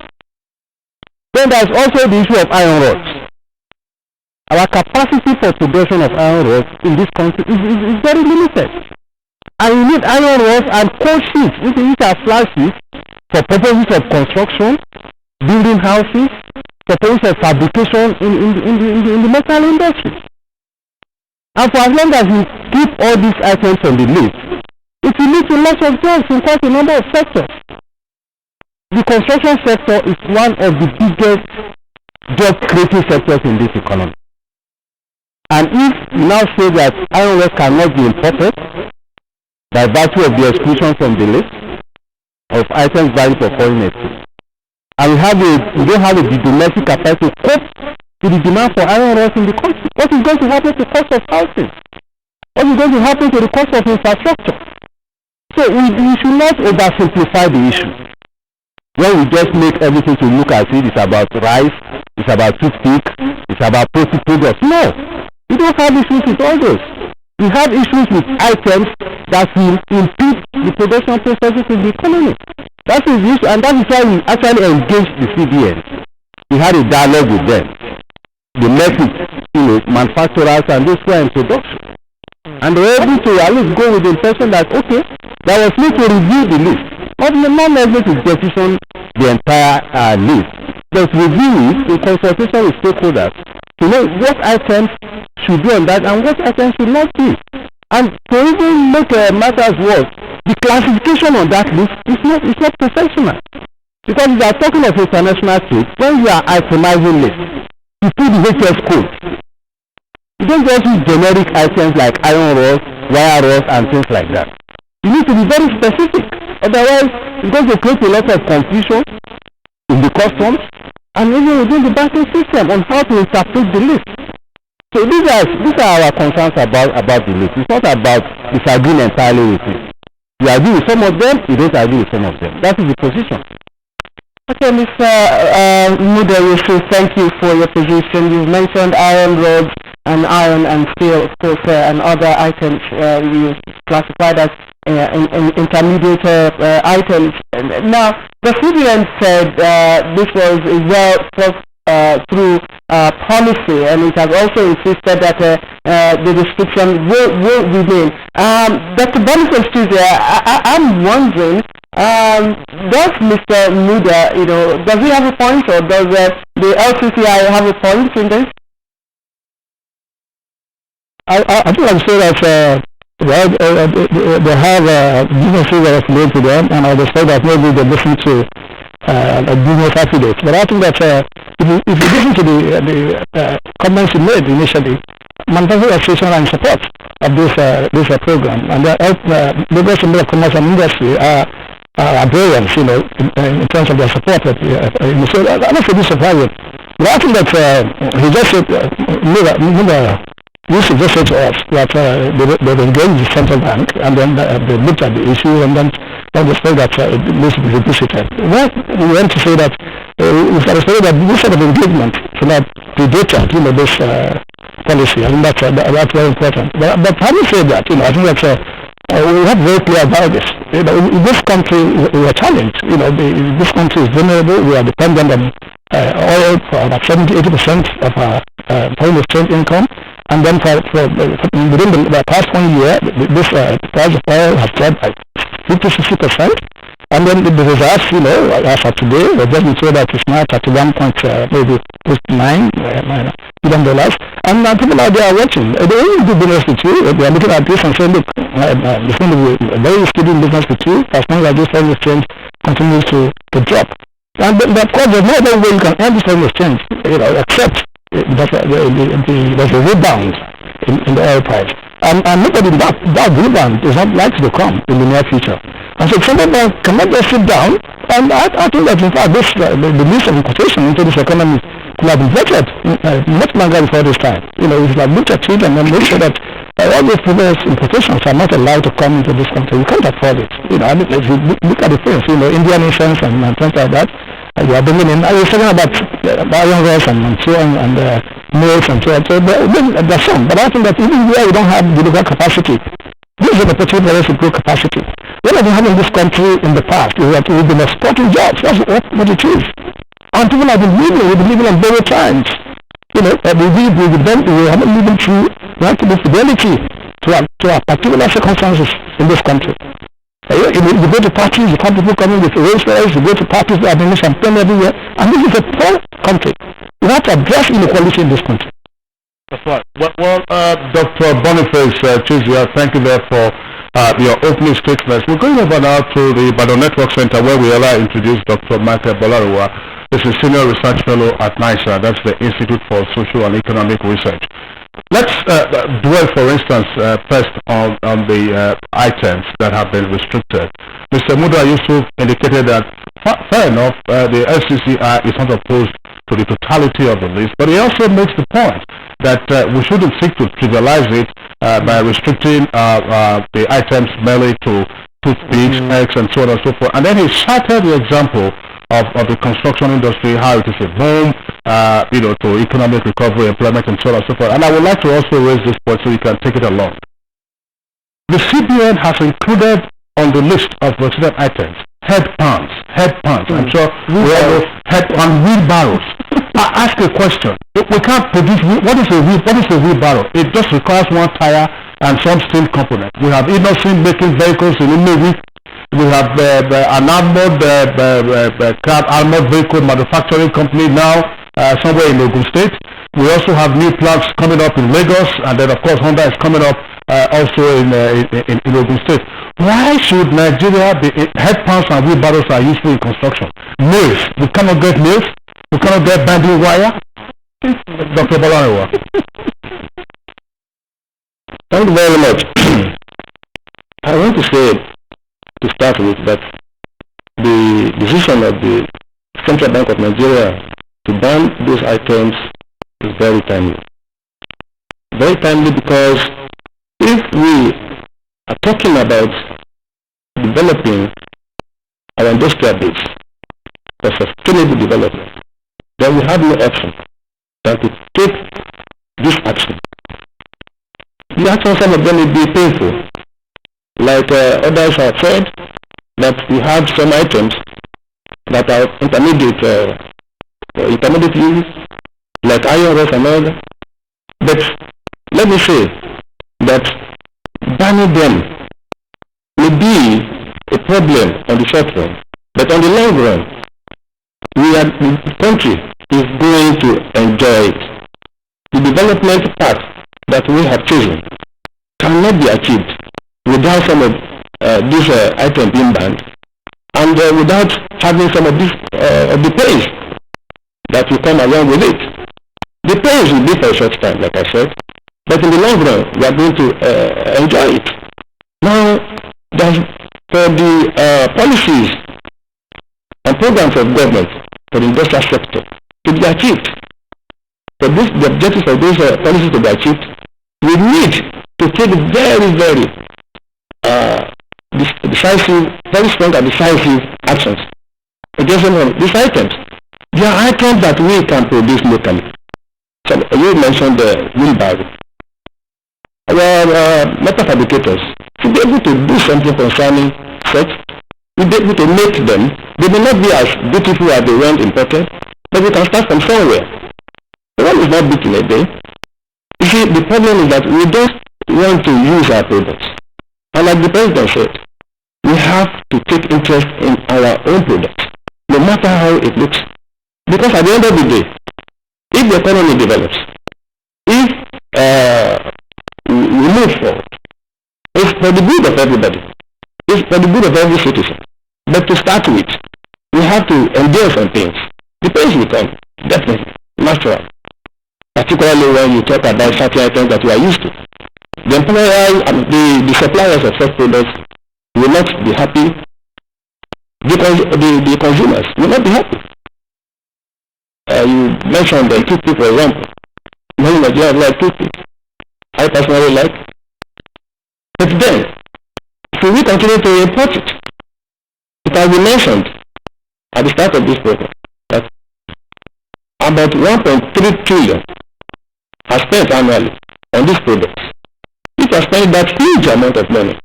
Speaker 6: Then there is also the issue of iron rods. Our capacity for production of iron rods in this country is very limited. And you need iron rods and cold sheets, which are flat sheets, for purposes of construction, building houses, for purposes of fabrication in the metal industry. And for as long as we keep all these items on the list, it will lead to loss of jobs in quite a number of sectors. The construction sector is one of the biggest job-creating sectors in this economy. And if you now say that iron rods cannot be imported by virtue of the exclusion from the list of items valued for foreign exchange, and we don't have a domestic capacity to cope with the demand for iron rods in the country, what is going to happen to the cost of housing? What is going to happen to the cost of infrastructure? So we should not oversimplify the issue. When we just make everything to look as if it's about rice, it's about toothpick, it's about protein products. No, we don't have issues with all those. We have issues with items that will impede the production processes in the economy. That is the issue, and that is why we actually engaged the CBN. We had a dialogue with them. They met with manufacturers and those who are in production. And they were able to at least go with the impression that, okay, there was need to review the list. Not necessarily to jettison the entire list.
Speaker 2: There's reviews in consultation with stakeholders to know what items should be on that and what items should not be. And to even make matters worse, the classification on that list is not professional. Because we are talking of international trade, when you are itemizing lists, you put the HS code. You don't just use generic items like iron rods, wire rods, and things like that. You need to be very specific. Otherwise, it's going to create a lot of confusion in the customs and even within the banking system on how to interpret the list. So these are our concerns about the list. It's not about disagreeing entirely with it. You agree with some of them, you don't agree with some of them. That is the position.
Speaker 5: Okay, Mr. Muda, thank you for your position. You've mentioned iron rods and iron and steel, of course, and other items you classified as intermediate items. Now, the CBN said this was well thought through policy, and it has also insisted that the restriction will remain. Dr. Boniface Tuesday, I'm wondering, does Mr. Muda, does he have a point, or does the LCCI have a point in this?
Speaker 2: I think I'll say that they have businesses that are related to them, and I would say that maybe they listen to business affiliates. But I think that if you listen to the comments you made initially, manufacturing association are in support of this program, and Lagos Chamber of Commerce and Industry are brilliant, in terms of their support. So I'm not really surprised. But I think that he just said, Yusuf just said to us that they engaged the central bank, and then they looked at the issue, and then they said that it needs to be revisited. Well, we want to say that we say that this sort of engagement should not predate this policy. I think that's very important. But having said that, I think that we have very clear about this. In this country, we are challenged. This country is vulnerable. We are dependent on oil for about 70-80% of our foreign exchange income. And then within the past 1 year, this price of oil has dropped by 50-60%. And then the reserves, as of today, we're just told that it's now $31.9 billion. And people out there are watching. They only do business with you. They are looking at this and saying, look, it's going to be a very steady business with you as long as this foreign exchange continues to drop. And of course, there's no other way you can end this foreign exchange, except there's a rebound in the oil price. And nobody, that rebound is not likely to come in the near future. And so somebody cannot just sit down, and I think that in fact the list of importation into this economy could have been vetted much longer before this time. We should have looked at it and then make sure that all these previous importations are not allowed to come into this country. We can't afford it. If you look at the things, Indian nations and things like that, you are bringing in, I was talking about iron rods and so on, and mills and so on. So there's some, but I think that even where we don't have delivery capacity, this is an opportunity for us to grow capacity. What have been having in this country in the past is that we've been exporting jobs. That's what it is. And people have been living on borrowed times. We haven't living through, we have to be fidelity to our particular circumstances in this country. You go to parties, you have people coming with race fairs, you go to parties that are bringing champagne everywhere, and this is a poor country. We have to address inequality in this country. That's right. Well, Dr. Boniface Chizia, thank you there for your opening statements. We're going over now to the Badon Network Center, where we allow introduce Dr. Michael Bolaruwa. This is Senior Research Fellow at NISA, that's the Institute for Social and Economic Research. Let's dwell, for instance, first on the items that have been restricted. Mr. Muda Yusuf indicated that, fair enough, the LCCI is not opposed to the totality of the list, but he also makes the point that we shouldn't seek to trivialize it by restricting the items merely to toothpicks, eggs, and so on and so forth. And then he cited the example of the construction industry, how it is a boom, to economic recovery, employment, and so on and so forth. And I would like to also raise this point so you can take it along. The CBN has included on the list of restricted items headpans. I'm sure we all know headpan wheelbarrows. I ask a question. We can't produce. What is a wheelbarrow? It just requires one tire and some steel component. We have innocent making vehicles in India. We have an armored vehicle manufacturing company now somewhere in Ogun State. We also have new plants coming up in Lagos, and then of course Honda is coming up also in Ogun State. Why should Nigeria be head pumps and wheelbarrows are useful in construction? Nails. We cannot get nails. We cannot get binding wire. Dr. Balarewa.
Speaker 3: Thank you very much. I want to say, to start with, that the decision of the Central Bank of Nigeria to ban those items is very timely. Very timely because if we are talking about developing our industrial base for sustainable development, then we have no option than to take this action. The action, some of them will be painful. Like others have said, that we have some items that are intermediate use, like iron rods and all that. But let me say that banning them may be a problem on the short run, but on the long run, the country is going to enjoy it. The development path that we have chosen cannot be achieved without some of these items being banned, and without having some of these the pains that will come along with it. The pains will be for a short time, like I said, but in the long run, we are going to enjoy it. Now, for the policies and programs of government for the industrial sector to be achieved, for this, the objectives of those policies to be achieved, we need to take very, very decisive, very strong and decisive actions against some of these items. There are items that we can produce locally. So you mentioned the wheelbarrow. Our metal fabricators should be able to do something concerning such. We'll be able to make them. They may not be as beautiful as the ones imported, but we can start from somewhere. The one is not built in a day. You see, the problem is that we don't want to use our products. And like the President said, we have to take interest in our own products, no matter how it looks. Because at the end of the day, if the economy develops, if we move forward, it's for the good of everybody. It's for the good of every citizen. But to start with, we have to endure some things. The pains will come, definitely, natural. Particularly when you talk about certain items that we are used to. The employer and the suppliers of such products will not be happy because the consumers will not be happy. You mentioned the toothpick, for example. Many Nigerians like toothpick. I personally like. But then, if we continue to import it, it has been mentioned at the start of this program that about 1.3 trillion are spent annually on these products. If you spend that huge amount of money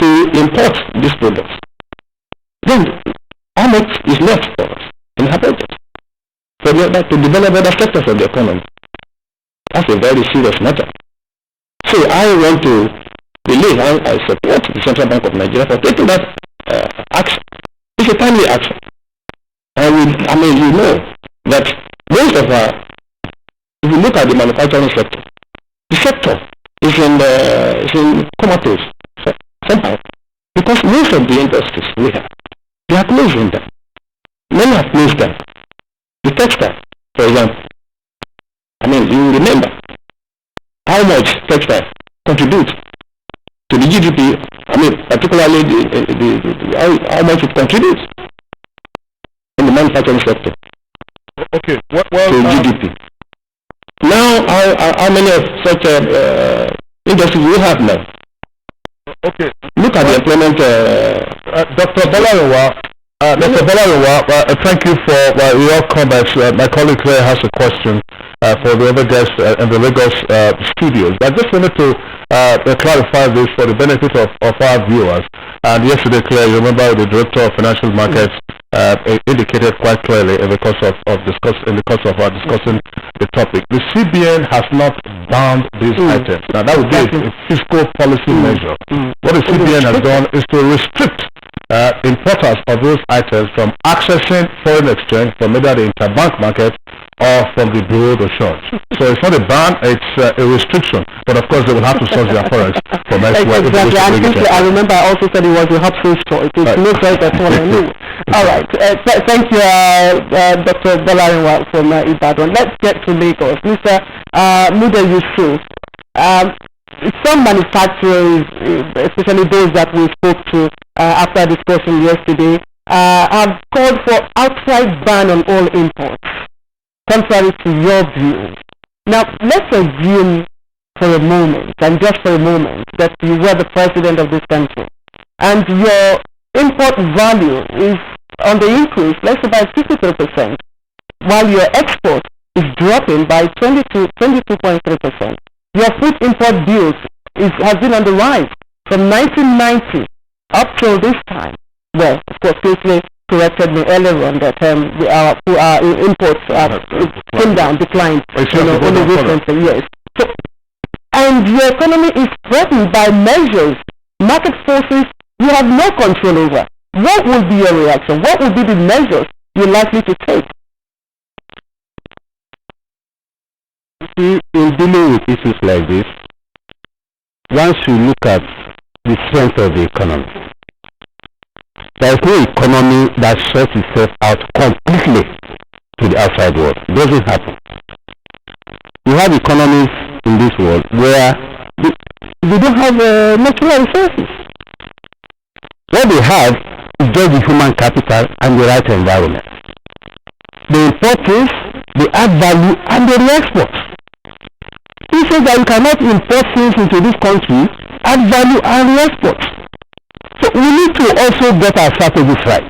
Speaker 3: to import these products, then how much is left for us in our budget to develop other sectors of the economy? That's a very serious matter. So I want to believe and I support the Central Bank of Nigeria for taking that action. It's a timely action. And you know that most of if you look at the manufacturing sector, the sector is in comatose somehow. Because most of the industries we have, they are closing them. Many have closed them. The textile, for example. You remember how much textile contributes to the GDP, particularly how much it contributes in the manufacturing sector.
Speaker 2: Okay,
Speaker 3: to GDP. Now, how many of such industries we have now?
Speaker 2: Okay.
Speaker 3: Look at the employment.
Speaker 2: Dr. Balarewa, thank you for your comments. My colleague Claire has a question for the other guests in the Lagos studios. I just wanted to clarify this for the benefit of our viewers. And yesterday, Claire, you remember the Director of Financial Markets indicated quite clearly in the course of our discussing the topic. The CBN has not banned these items. Now that would be a fiscal policy measure. What the CBN has done is to restrict importers of those items from accessing foreign exchange from either the interbank market or from the bureau de change. So it's not a ban, it's a restriction. But of course they will have to source their forex from elsewhere.
Speaker 4: Exactly. And I remember I also said it was a Hobson's choice. It's no choice at all. I knew. All right. Thank you, Dr. Bolarinwa from Ibadan. Let's get to Lagos. Mr. Muda Yusuf. Some manufacturers, especially those that we spoke to after discussion yesterday, have called for outright ban on all imports, contrary to your view. Now, let's assume for a moment, and just for a moment, that you were the president of this country, and your import value is on the increase, let's say by 53%, while your export is dropping by 22.3%. Your food import bills has been on the rise from 1990 up till this time. Well, of course, Kingsley corrected me earlier on that our imports came down, declined, only recently, yes. So, and your economy is threatened by measures, market forces you have no control over. What will be your reaction? What will be the measures you're likely to take?
Speaker 12: See, in dealing with issues like this, once you look at the strength of the economy, there is no economy that shuts itself out completely to the outside world. It doesn't happen. You have economies in this world where they don't have natural resources. What they have is just the human capital and the right environment. They import things, they add value, and they re-export. He says that you cannot import things into this country, add value, and re-export. So we need to also get our strategies right.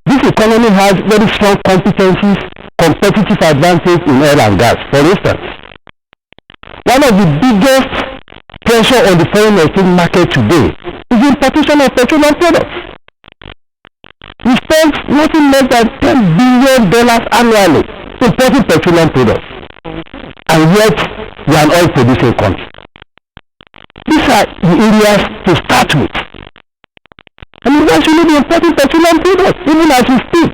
Speaker 12: This economy has very strong competencies, competitive advantage in oil and gas. For instance, one of the biggest pressure on the foreign exchange market today is the importation of petroleum products. We spend nothing less than $10 billion annually importing petroleum products, and yet we are an oil-producing country. These are the areas to start with. I mean, why should we be importing petroleum products, even as we speak?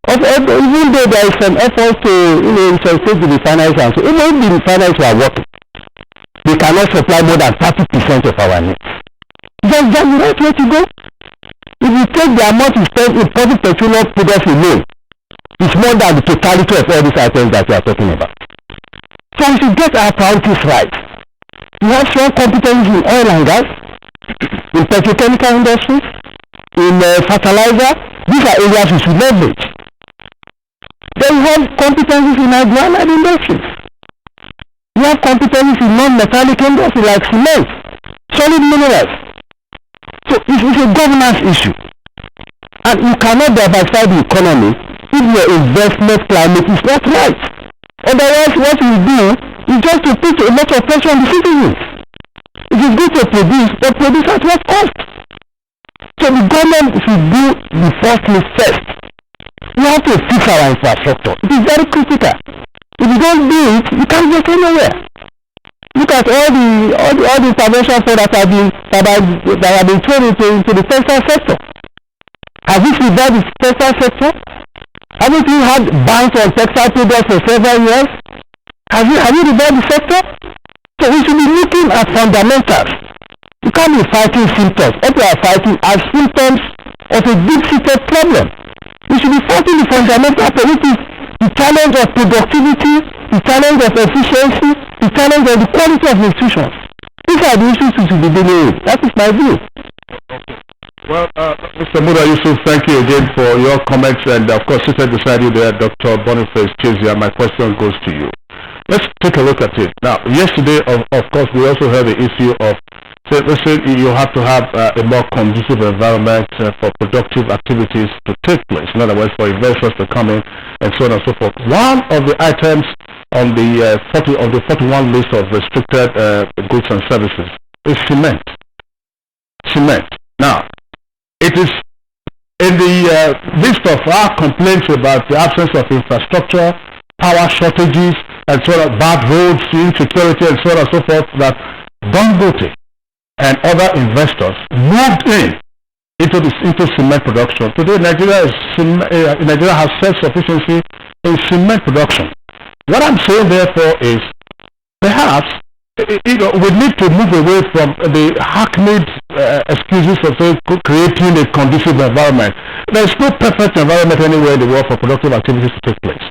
Speaker 12: Even though there is some effort to, increase the refineries, and so even if the refineries are working, they cannot supply more than 30% of our needs. That's the right way to go. If you take the amount you spend importing petroleum products alone, it's more than the totality of all these items that we are talking about. So we should get our priorities right. We have strong competence in oil and gas, in petrochemical industries, in fertilizer. These are areas we should leverage. Then we have competencies in agri industries. We have competencies in non-metallic industries like cement, solid minerals. So it's a governance issue. And you cannot diversify the economy if your investment climate is not right. Otherwise, what you do is just to put a lot of pressure on the citizens. It is good to produce, but produce at what cost? So the government should do the first thing first. We have to fix our infrastructure. It is very critical. If you don't do it, you can't get anywhere. Look at all the intervention funds that have been thrown into the textile sector. Have we revived the textile sector? Haven't we had bans on textile products for several years? Have you revived the sector? So we should be looking at fundamentals. You can't be fighting symptoms. What we are fighting are symptoms of a deep-seated problem. We should be fighting the fundamental, which is the challenge of productivity, the challenge of efficiency, the challenge of the quality of institutions. These are the issues we should be dealing with. That is my view.
Speaker 2: Well, Mr. Muda Yusuf, thank you again for your comments, and of course, seated beside you there, Dr. Boniface Chizia, my question goes to you. Let's take a look at it. Now, yesterday, of course, we also heard the issue of, let's say you have to have a more conducive environment for productive activities to take place. In other words, for investors to come in and so on and so forth. One of the items on the 41 list of restricted goods and services is cement. Cement. Now, it is in the list of our complaints about the absence of infrastructure, power shortages, and so on, bad roads, insecurity, and so on and so forth, that Dangote and other investors moved in into cement production. Today, Nigeria has self-sufficiency in cement production. What I'm saying, therefore, is perhaps we need to move away from the hackneyed excuses of creating a conducive environment. There is no perfect environment anywhere in the world for productive activities to take place.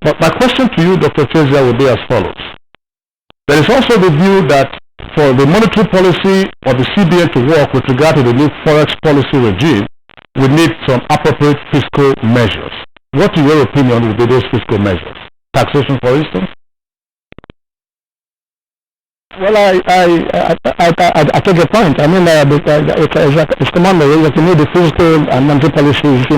Speaker 2: But my question to you, Dr. Chezia, would be as follows. There is also the view that for the monetary policy of the CBN to work with regard to the new forex policy regime, we need some appropriate fiscal measures. What, in your opinion, would be those fiscal measures? Taxation, for instance?
Speaker 12: Well, I take your point. I mean, it's commanded that you need the fiscal and monetary policies, to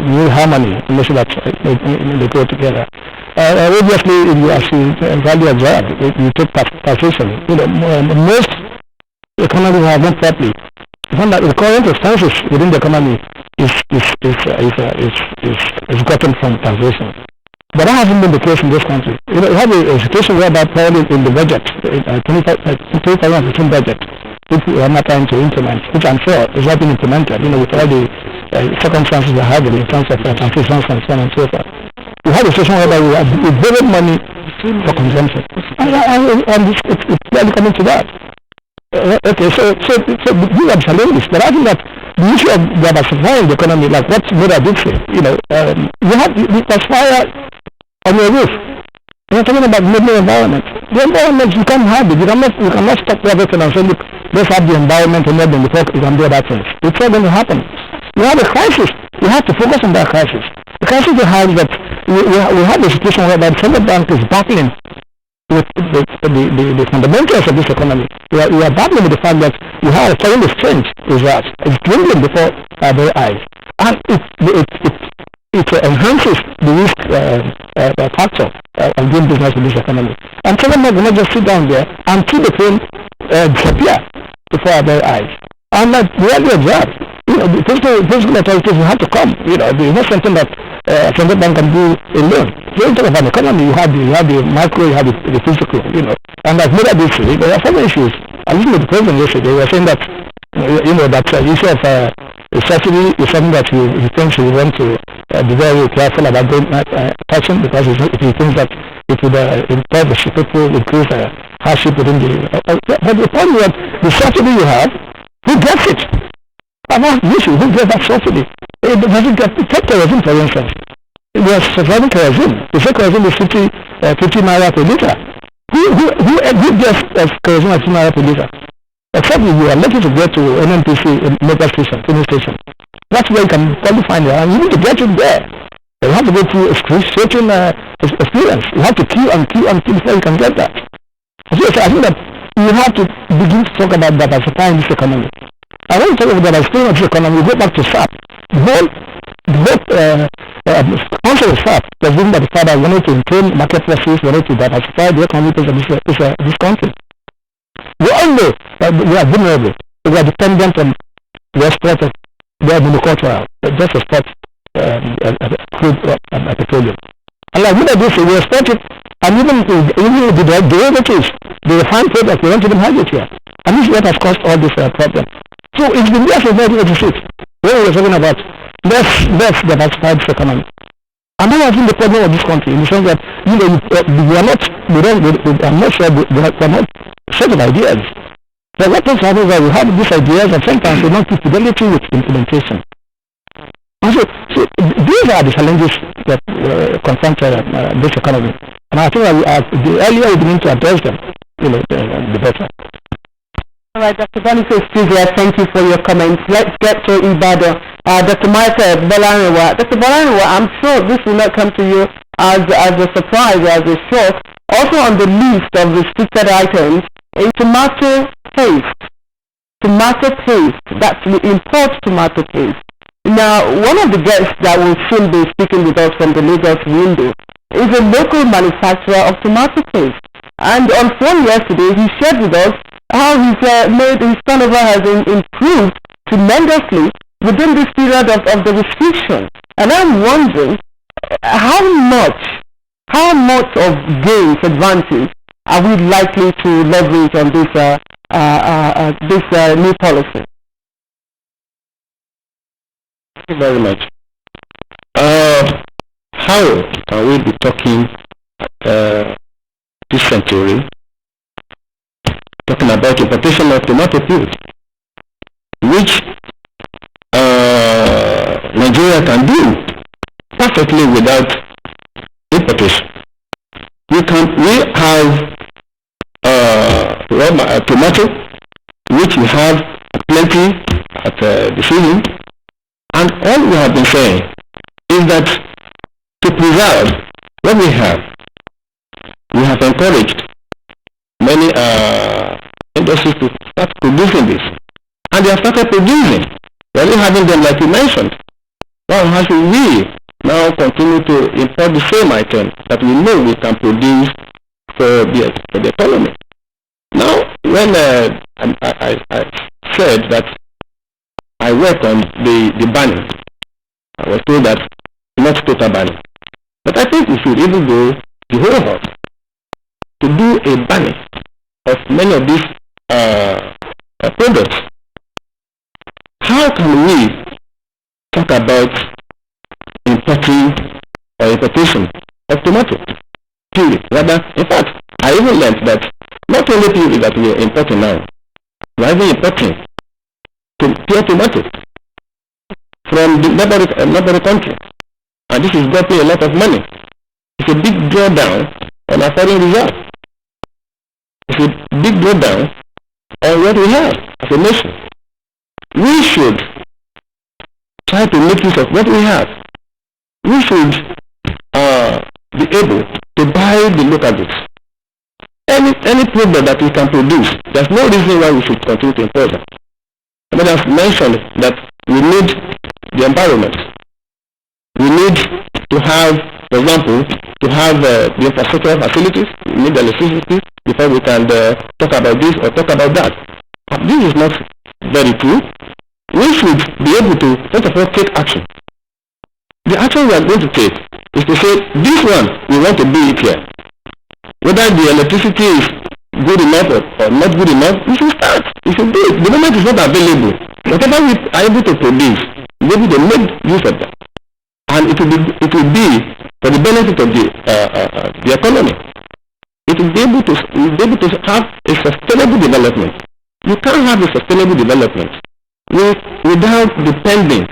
Speaker 12: new harmony, to make sure that they go together. Obviously, as you value observed, you take taxation. Most economies have not properly. The current expenses within the economy is gotten from taxation. But that hasn't been the case in this country. You have a situation whereby probably in the budget, 2015 budget, which we are not trying to implement, which I'm sure is not being implemented, with all the circumstances we have in terms of transitions and so on and so forth. We have a situation whereby we have borrowed money for consumption. And it's clearly coming to that. Okay, so these are challenges, but I think that the issue of diversifying the economy, like what Moda did say, you have to diversify on your roof. We're talking about the environment. The environment, you can't have it. You cannot stop everything and say, look, let's have the environment and then before you can do other things. It's not going to happen. We have a crisis. We have to focus on that crisis. The crisis we have is that we have a situation whereby the central bank is battling with the fundamentals of this economy. We are battling with the fact that we have a foreign exchange reserve. It's dwindling before our very eyes. And it enhances the risk factor of doing business with this economy. And so we're not just sit down there and see the thing disappear before our very eyes. And that really observed. The fiscal authorities will have to come. It's not something that central bank can do alone. When you talk about economy, you have the macro, you have the physical, And as Moda did say, there are some issues. I listened to the president yesterday. They were saying that, that the issue of a subsidy is something that he thinks we want to be very careful about touching, because he thinks that it would improve the people, increase hardship within the. But the point is that the subsidy you have, who gets it? I'm not the issue. Who gets that subsidy? It doesn't take kerosene, for instance. We are subsidizing kerosene. The say kerosene is 50 naira per liter. Who gets kerosene at 50 naira per liter? Except if you are lucky to get to NNPC motor station, filling station. That's where you can probably find it, and you need to get it there. You have to go through a certain experience. You have to queue before you can get that. So I think that you have to begin to talk about diversifying this economy. I want to talk about diversifying this economy. We go back to SAP. The whole concept of SAP was given by the fact that we wanted to maintain market forces, we wanted to diversify the economy of this country. We all know that we are vulnerable. We are dependent on the export of agricultural, just export crude and petroleum. And like Moda did say, we export it, and even the derivatives, the refined product, we don't even have it here. And this is what has caused all this problem. So it's been there for 1986, when we were talking about let's diversify this economy. And that has been the problem of this country, in the sense that I'm not sure we're not set of ideas. But what is happening is that we have these ideas, and sometimes we don't keep fidelity with implementation. And so these are the challenges that confront this economy. And I think the earlier we begin to address them, the better.
Speaker 5: All right, Dr. Boniface Chizia, thank you for your comments. Let's get to Ibadan. Dr. Michael Bolarinwa. Dr. Bolarinwa, I'm sure this will not come to you as a surprise or as a shock. Also on the list of restricted items is tomato paste. Tomato paste. That's the import tomato paste. Now, one of the guests that will soon be speaking with us from the Lagos window is a local manufacturer of tomato paste. And on phone yesterday, he shared with us how his turnover has improved tremendously within this period of the restriction. And I'm wondering how much of gains, advantage are we likely to leverage on this new policy?
Speaker 12: Thank you very much. How can we be talking this century, talking about importation of tomato peel, which Nigeria can do perfectly without importation? We have tomato, which we have plenty at the season, and all we have been saying is that to preserve what we have encouraged many industries to start producing this, and they have started producing. We are not having them like you mentioned. Now, how should we now continue to import the same item that we know we can produce for the economy? Now, when I said that I work on the banning, I was told that not total banning. But I think we should even go the whole hog to do a banning of many of these products. How can we talk about importing or importation of tomato puree? Rather, in fact, I even learned that not only puree that we are importing now, we are even importing pure tomato from the neighboring country. And this is getting a lot of money. It's a big drawdown on our foreign reserve. It's a big drawdown on what we have as a nation. We should try to make use of what we have. We should be able to buy the local goods. Any product that we can produce, there's no reason why we should continue to import them. But as mentioned that we need the environment. We need to have, for example, to have the infrastructural facilities. We need the electricity before we can talk about this or talk about that. This is not very true. We should be able to, first of all, take action. The action we are going to take is to say, this one, we want to do it here. Whether the electricity is good enough or not good enough, we should start. We should do it. The moment is not available. Whatever we are able to produce, we will be able to make use of that. And it will be for the benefit of the economy. It will be able to have a sustainable development. You can't have a sustainable development without depending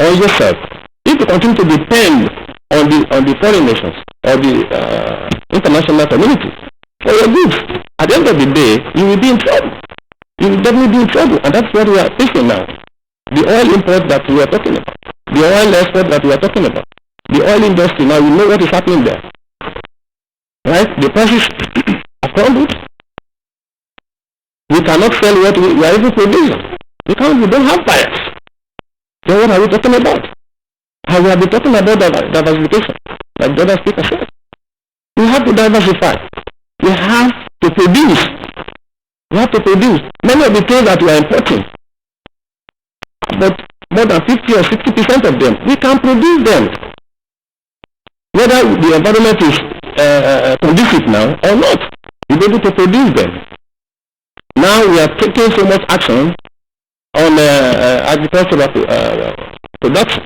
Speaker 12: on yourself. If you continue to depend on the foreign nations or the international community for your goods, at the end of the day, you will be in trouble. You will definitely be in trouble, and that's what we are facing now. The oil import that we are talking about, the oil export that we are talking about, the oil industry, now you know what is happening there. Right? The prices have crumbled. We cannot sell what we are even producing. We don't have buyers. So what are we talking about? And we have been talking about diversification, like the other speaker said. We have to diversify. We have to produce. We have to produce. Many of the things that we are importing, but more than 50 or 60% of them, we can produce them. Whether the environment is conducive now or not, we'll be able to produce them. Now we are taking so much action on agricultural production.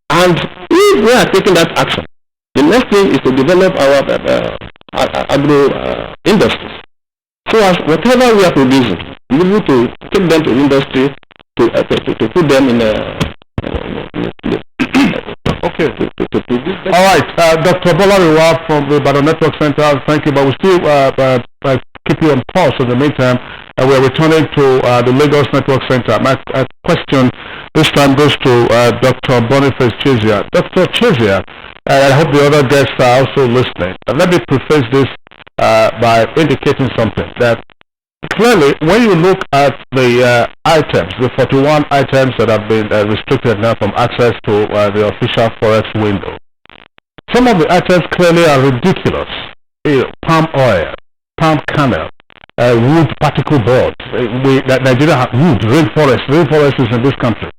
Speaker 12: And if we are taking that action, the next thing is to develop our agro industries. So as whatever we are producing, we will to take them to industry to put them in
Speaker 2: okay. To produce. All right, Dr. Bolariwa from the Ibadan Network Center, thank you. But we still keep you on pause in the meantime. We are returning to the Lagos Network Center. My question this time goes to Dr. Boniface Chizia. Dr. Chizia, I hope the other guests are also listening. Let me preface this by indicating something, that clearly when you look at the items, the 41 items that have been restricted now from access to the official forex window, some of the items clearly are ridiculous. Palm oil, palm kernel, wood particle boards. Nigeria has wood, rainforest is in this country.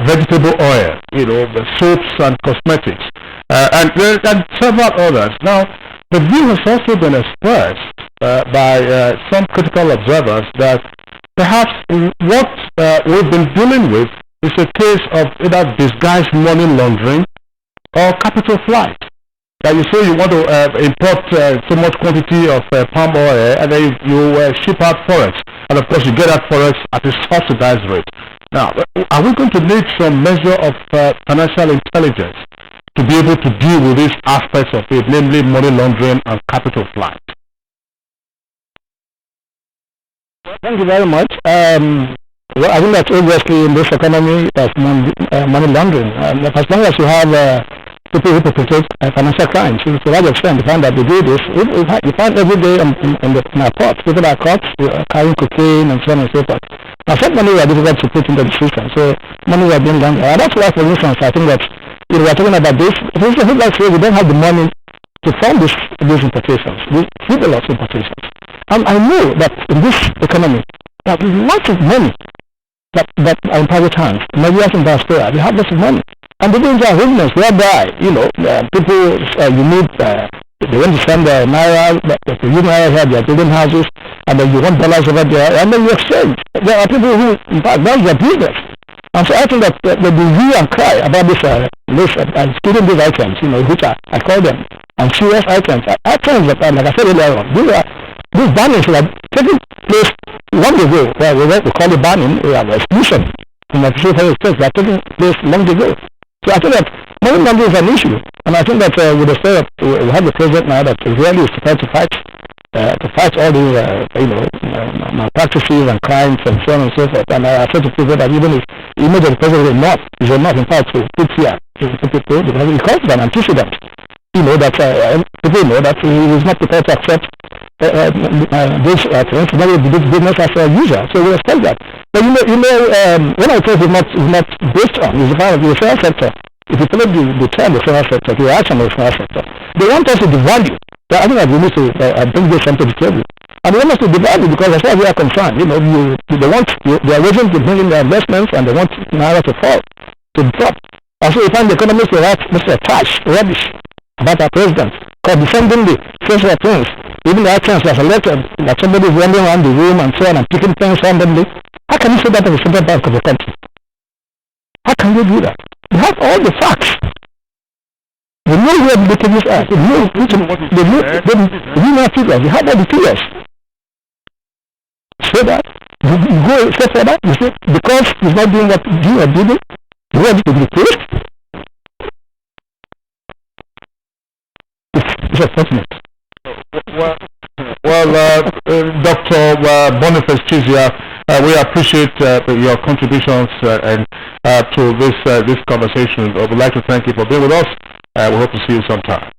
Speaker 2: Vegetable oil, the soaps and cosmetics, and several others. Now, the view has also been expressed by some critical observers that perhaps what we've been dealing with is a case of either disguised money laundering or capital flight. That you say you want to import so much quantity of palm oil, and then you ship out forex, and of course you get that forex at a subsidized rate. Now, are we going to need some measure of financial intelligence to be able to deal with these aspects of it, namely money laundering and capital flight?
Speaker 12: Thank you very much. Well, I think that obviously in this economy there's money laundering. As long as you have people who perpetrate financial crimes, to a large extent, you find that they do this. You find every day in our courts, people are caught carrying cocaine and so on and so forth. Now, some money are difficult to put into the system, so money are being laundered. And that's why, for instance, I think that we are talking about this. For instance, let's say we don't have the money to fund these importations, these frivolous importations. And I know that in this economy, there is lots of money that are in private hands. Nigerians in diaspora, they have lots of money. And they don't have arrangements whereby, people, you need, they want to send naira, if you use naira here, they are building houses, and then you want dollars over there, and then you exchange. There are people who, in fact, that's their business. And so I think that the hue and cry about this stealing these items, which I call them, and serious items that, like I said earlier on, these bannings are taking place long ago. We call it banning, exclusion in the official space. They are taking place long ago. So I think that money laundering is an issue, and I think that with the fact that we have the president now that really is prepared to fight all these malpractices and crimes and so on and so forth. And I said to people that even if the image of the president is enough, in fact, to put fear to people, because it causes an antecedent. That people know that he is not prepared to accept this, for instance, this business as usual. So we respect that. But when I say it's not based on, is the fact that the sales sector, if you follow the term of the sales sector, the action of the sales sector, they want us to devalue. I think that we need to bring this onto the table. And they want us to devalue because as far as we are concerned, they are waiting to bring in their investments and they want naira to fall, to drop. And so we find the economists were Mr. Trash, rubbish about our president, condescending the social things, even the actions as elected, that somebody is wandering around the room and so on and picking things randomly. How can you say that in the central bank of the country? How can you do that? You have all the facts. They know where the figures are. They know figures. You have all the figures. Say that. You go say for that. You say because he's not doing what you are doing, you want to be placed. It's unfortunate.
Speaker 2: Well, Dr. Boniface Chizia, we appreciate your contributions to this conversation. I would like to thank you for being with us. We hope to see you sometime.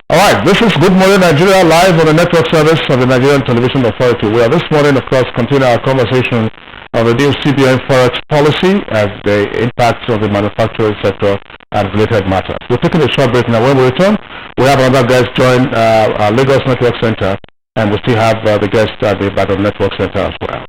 Speaker 2: All right, this is Good Morning Nigeria, live on the network service of the Nigerian Television Authority. We are this morning, of course, continue our conversation on the new CBN Forex policy and the impacts of the manufacturing sector and related matters. We're taking a short break now. When we return, we have another guest join our Lagos Network Center, and we still have the guest at the Ibadan Network Center as well.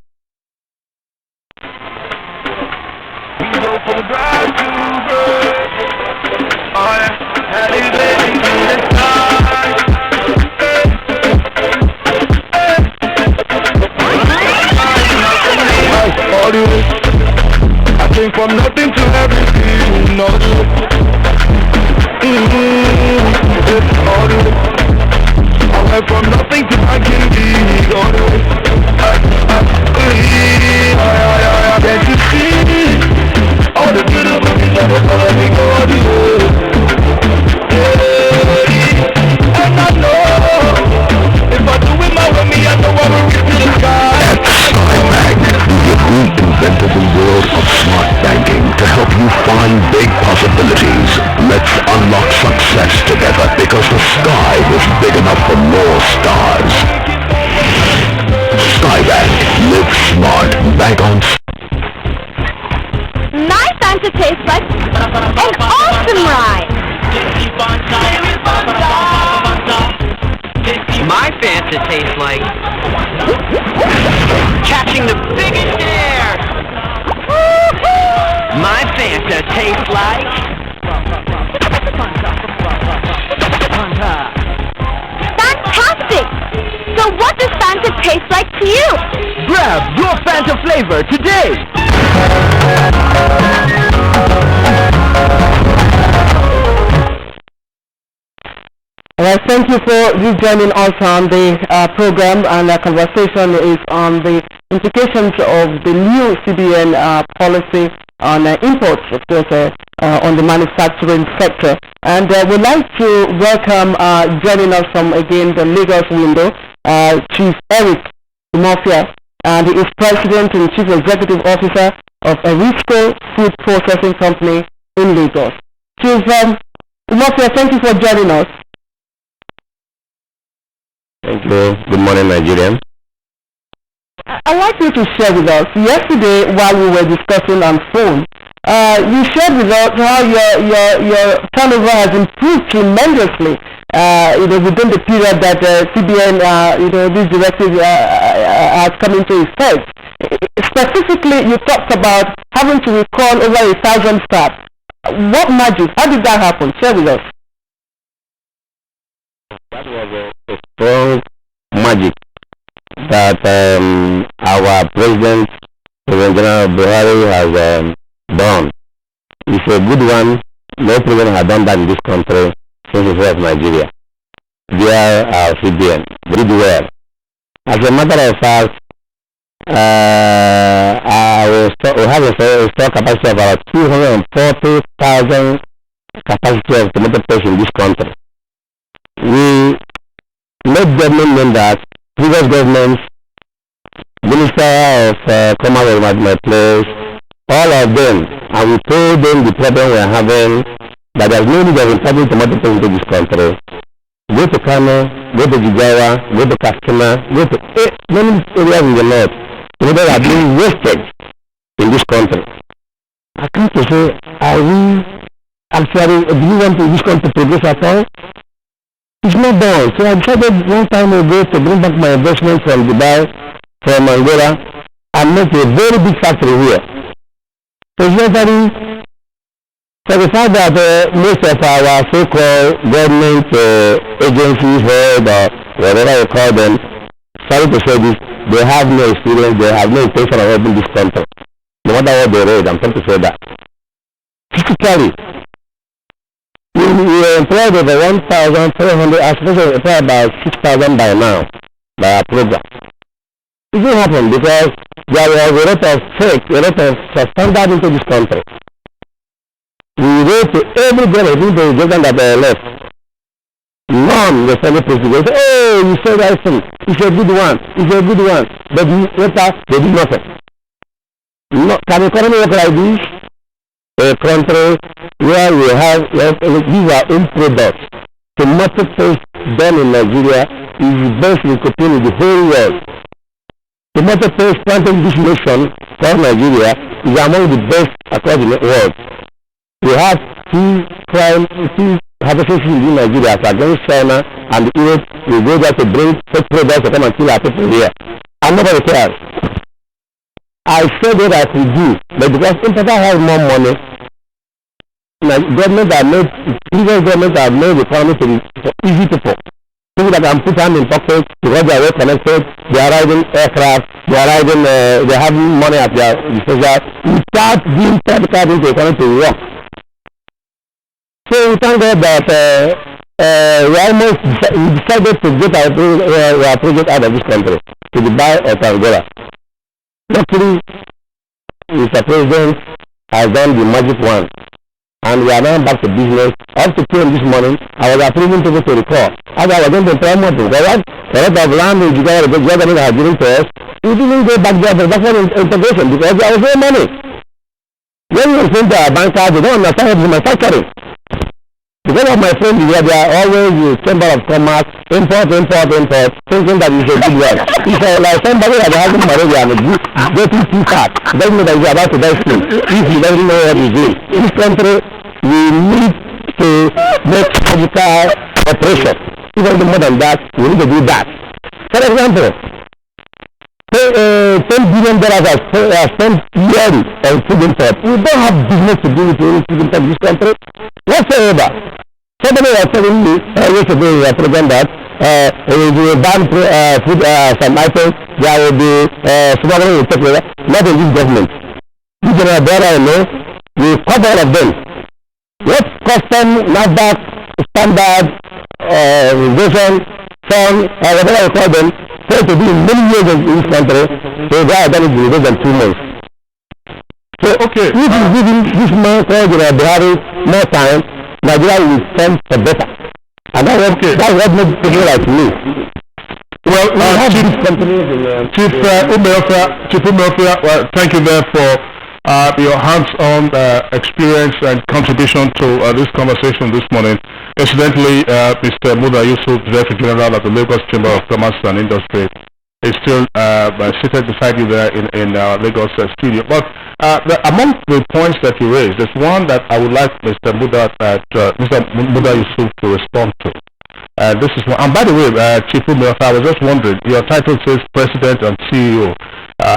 Speaker 3: I came from nothing to everything, no. It's all the way. I went from nothing to making big, all the way. Can't you see all the beautiful things that are following all the way? And I know if I do it my way, me, I know I will reach to the sky.
Speaker 8: Reinvented the world of smart banking to help you find big possibilities. Let's unlock success together because the sky is big enough for more stars. Skybank. Live smart. Bank on.
Speaker 13: Nice and to taste like an awesome ride.
Speaker 9: My Fanta tastes like catching the biggest air. My Fanta tastes like
Speaker 13: fantastic. So what does Fanta taste like to you?
Speaker 8: Grab your Fanta flavor today.
Speaker 4: Well, thank you for joining us on the program, and our conversation is on the implications of the new CBN policy on imports, of course, on the manufacturing sector. And we'd like to welcome, joining us from, again, the Lagos window, Chief Eric Umofia, and he is President and Chief Executive Officer of Erisco Food Processing Company in Lagos. Chief Umofia, thank you for joining us.
Speaker 6: Thank you. Good morning, Nigerian.
Speaker 4: I'd like you to share with us, yesterday while we were discussing on phone, you shared with us how your turnover has improved tremendously, within the period that CBN, this directive has come into effect. Specifically, you talked about having to recall over 1,000 staff. What magic? How did that happen? Share with us.
Speaker 6: That was a strong magic that our President General Buhari has done. It's a good one. No president has done that in this country since the first Nigeria. They are CBN. They did well. As a matter of fact, we have a store capacity of about 240,000 capacity of tomato paste in this country. We made government know that previous governments, Minister of Commerce was my place, all of them, and we told them the problem we are having, that there is no need of importing tomato paste into this country. Go to Kano, go to Jigawa, go to Katsina, go to many areas in the north. Tomatoes are being wasted in this country. I come to say, are we actually, do you want this country to progress at all? It's not done. So I decided one time ago to bring back my investment from Dubai, from Angola, and make a very big factory here. So it's necessary for the fact that most of our so-called government agencies, head or whatever you call them, sorry to say this, they have no experience, they have no intention of helping this country. No matter what they read, I'm trying to say that. Physically, we employed over 1,400, as opposed to employ about 6,000 by now, by our program. It didn't happen because there was a lot of fake, a lot of standard into this country. We wrote to every government, even the government that they left. None was any president. They say, oh, you said that thing. It's a good one. It's a good one. But later, they did nothing. No, can the economy work like this? A country where we have, these are own products. Tomato paste done in Nigeria is the best in cooking in the whole world. Tomato paste planted in this nation, called Nigeria, is among the best across the world. We have two harvests in Nigeria, against China and Europe. We go there to bring such products to come and kill our people here. And nobody cares. I said what I could do, but because importers have more money, government have made, previous government have made the economy to be easy people. People that can put hand in pocket because they are well connected, they are riding aircraft, they are riding, they have money at their disposal, without being practical into the economy to work. So we thank God that we decided to get our project out of this country, to Dubai or to Angola. Luckily, Mr. President has done the magic one, and we are now back to business. Up to 2 this morning, I was approving people to recall. As I was going to employ more people, a lot of land in Jigawa, the government has given to us, we didn't go back there for backward integration because there was no money. When you send to our bankers, they don't understand what is manufacturing. Because of my friends here, they are always the Chamber of Commerce, import, thinking that it's a good one. It's like somebody that has malaria and getting too fat. Doesn't know that he's about to die soon. If he doesn't know what he's doing. In this country, we need to make surgical operation. Even more than that, we need to do that. For example, $10 billion are spent yearly on food import. We don't have business to do with any food import in this country whatsoever. Somebody was telling me yesterday in a program that
Speaker 12: we will ban food, some items, there will be smuggling, etc. Not in this government. This general brother, we cover all of them. What custom, NAFDAC, standard, vision, song, whatever you call them, try to do in many years in this country, so they are done it in less than 2 months. So,
Speaker 2: okay.
Speaker 12: If you giving this man called Buhari more time, Nigeria will stand for better. And that's what makes people like me.
Speaker 2: Well, Chief Umeofia, well, thank you there for your hands-on experience and contribution to this conversation this morning. Incidentally, Mr. Muda Yusuf, Director General of the Lagos Chamber of Commerce and Industry, is still seated beside you there in our Lagos studio. But among the points that you raised, there's one that I would like Mr. Muda Yusuf to respond to. This is one. And by the way, Chief Umeofia, I was just wondering, your title says President and CEO.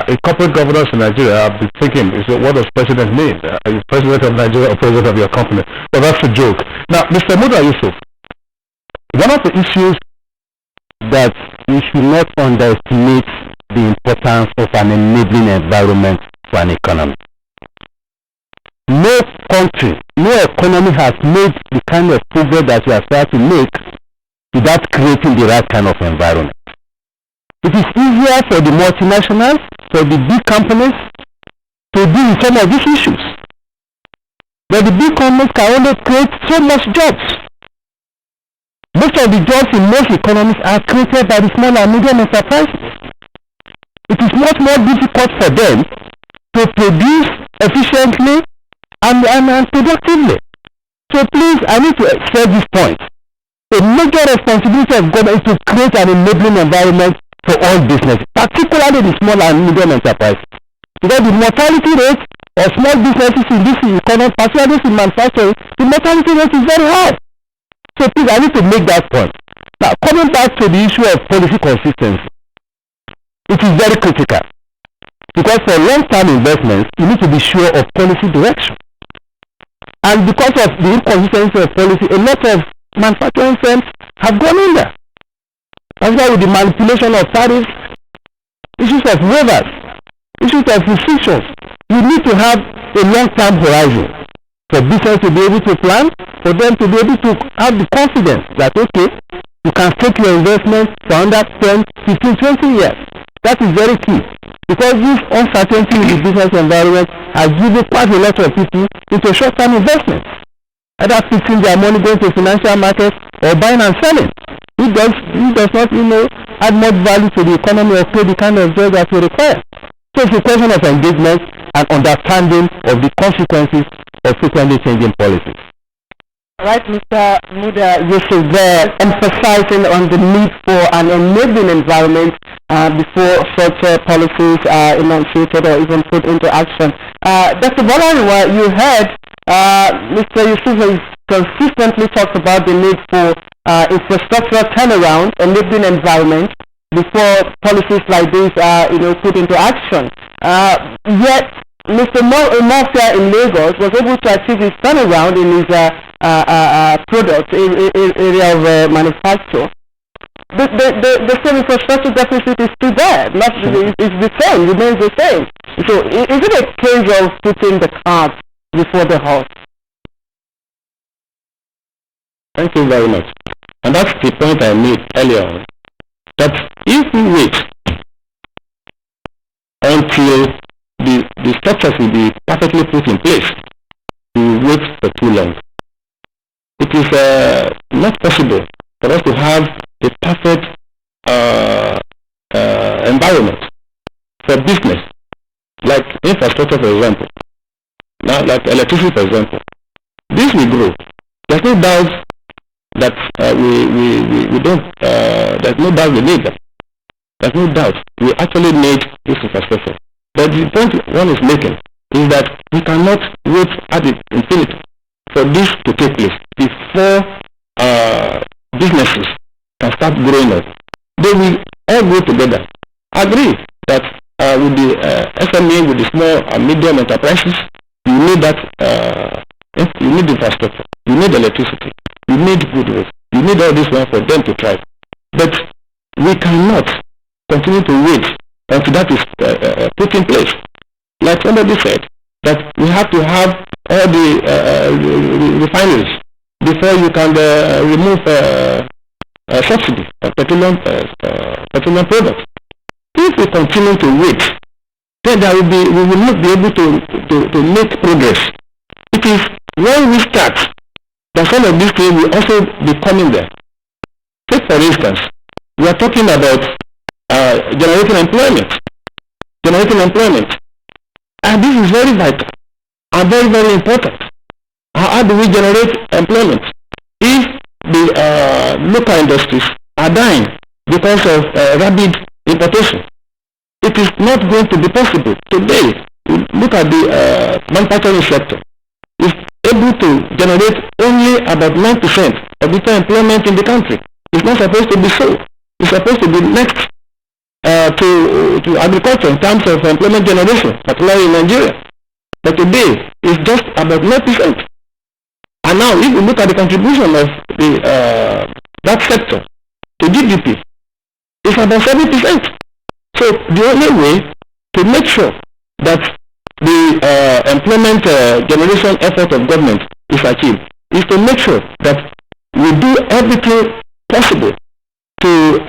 Speaker 2: In corporate governance in Nigeria, I've been thinking, what does president mean? Are you president of Nigeria or president of your company? Well, that's a joke. Now, Mr. Muda Yusuf, one of the issues
Speaker 12: that we should not underestimate the importance of an enabling environment for an economy. No country, no economy has made the kind of progress that we are trying to make without creating the right kind of environment. It is easier for the multinationals, for the big companies to deal with some of these issues. But the big companies can only create so much jobs. Most of the jobs in most economies are created by the small and medium enterprises. It is much more difficult for them to produce efficiently and productively. So please, I need to stress this point. A major responsibility of government is to create an enabling environment for all businesses, particularly the small and medium enterprises. Because the mortality rate of small businesses in this economy, particularly in manufacturing, the mortality rate is very high. So please, I need to make that point. Now, coming back to the issue of policy consistency, it is very critical. Because for long-term investments, you need to be sure of policy direction. And because of the inconsistency of policy, a lot of manufacturing firms have gone in there. That's why with the manipulation of tariffs, issues of waivers, issues of restrictions, you need to have a long-term horizon for business to be able to plan, for them to be able to have the confidence that, okay, you can take your investment for under 10, 15, 20 years. That is very key. Because this uncertainty in the business environment has given quite a lot of people into short-term investments. Either fixing their money going to financial markets or buying and selling. It does not, add much value to the economy or create the kind of job that we require. So it's a question of engagement and understanding of the consequences of frequently changing policies.
Speaker 5: Right, Mr. Muda Yusuf there emphasizing on the need for an enabling environment before such policies are enunciated or even put into action. Dr. Bolariwa, you heard Mr. Yusuf has consistently talked about the need for infrastructural turnaround, enabling environment before policies like this are put into action. Yet Mr. Umeofia in Lagos was able to achieve his turnaround in his product area of manufacture. The same infrastructure deficit is still there. It's the same, remains the same. So is it a case of putting the cart before the horse?
Speaker 12: Thank you very much. And that's the point I made earlier on. That if we wait until the structures will be perfectly put in place, we will wait for too long. It is not possible for us to have a perfect environment for business, like infrastructure, for example. Now, like electricity, for example. This will grow. There's no doubt that we don't. There's no doubt we need them. There's no doubt we actually need this infrastructure. But the point one is making is that we cannot wait at the infinity for this to take place before businesses can start growing up. They will all go together. Agree that with the SME, with the small and medium enterprises, you need that. You need infrastructure. You need electricity. You need good roads. You need all this one for them to thrive.
Speaker 3: But we cannot continue to wait until that is put in place. Like somebody said, that we have to have all the refineries before you can remove subsidy of petroleum products. If we continue to wait, then we will not be able to make progress. It is when we start that some of these things will also be coming there. Take for instance, we are talking about generating employment. And this is very vital and very, very important. How do we generate employment? If the local industries are dying because of rapid importation, it is not going to be possible. Today, look at the manufacturing sector. It's able to generate only about 9% of the employment in the country. It's not supposed to be so. It's supposed to be next to agriculture in terms of employment generation, particularly in Nigeria. But today, it's just about 9%. And now, if you look at the contribution of that sector to GDP, it's about 7%. So the only way to make sure that the employment generation effort of government is achieved is to make sure that we do everything possible to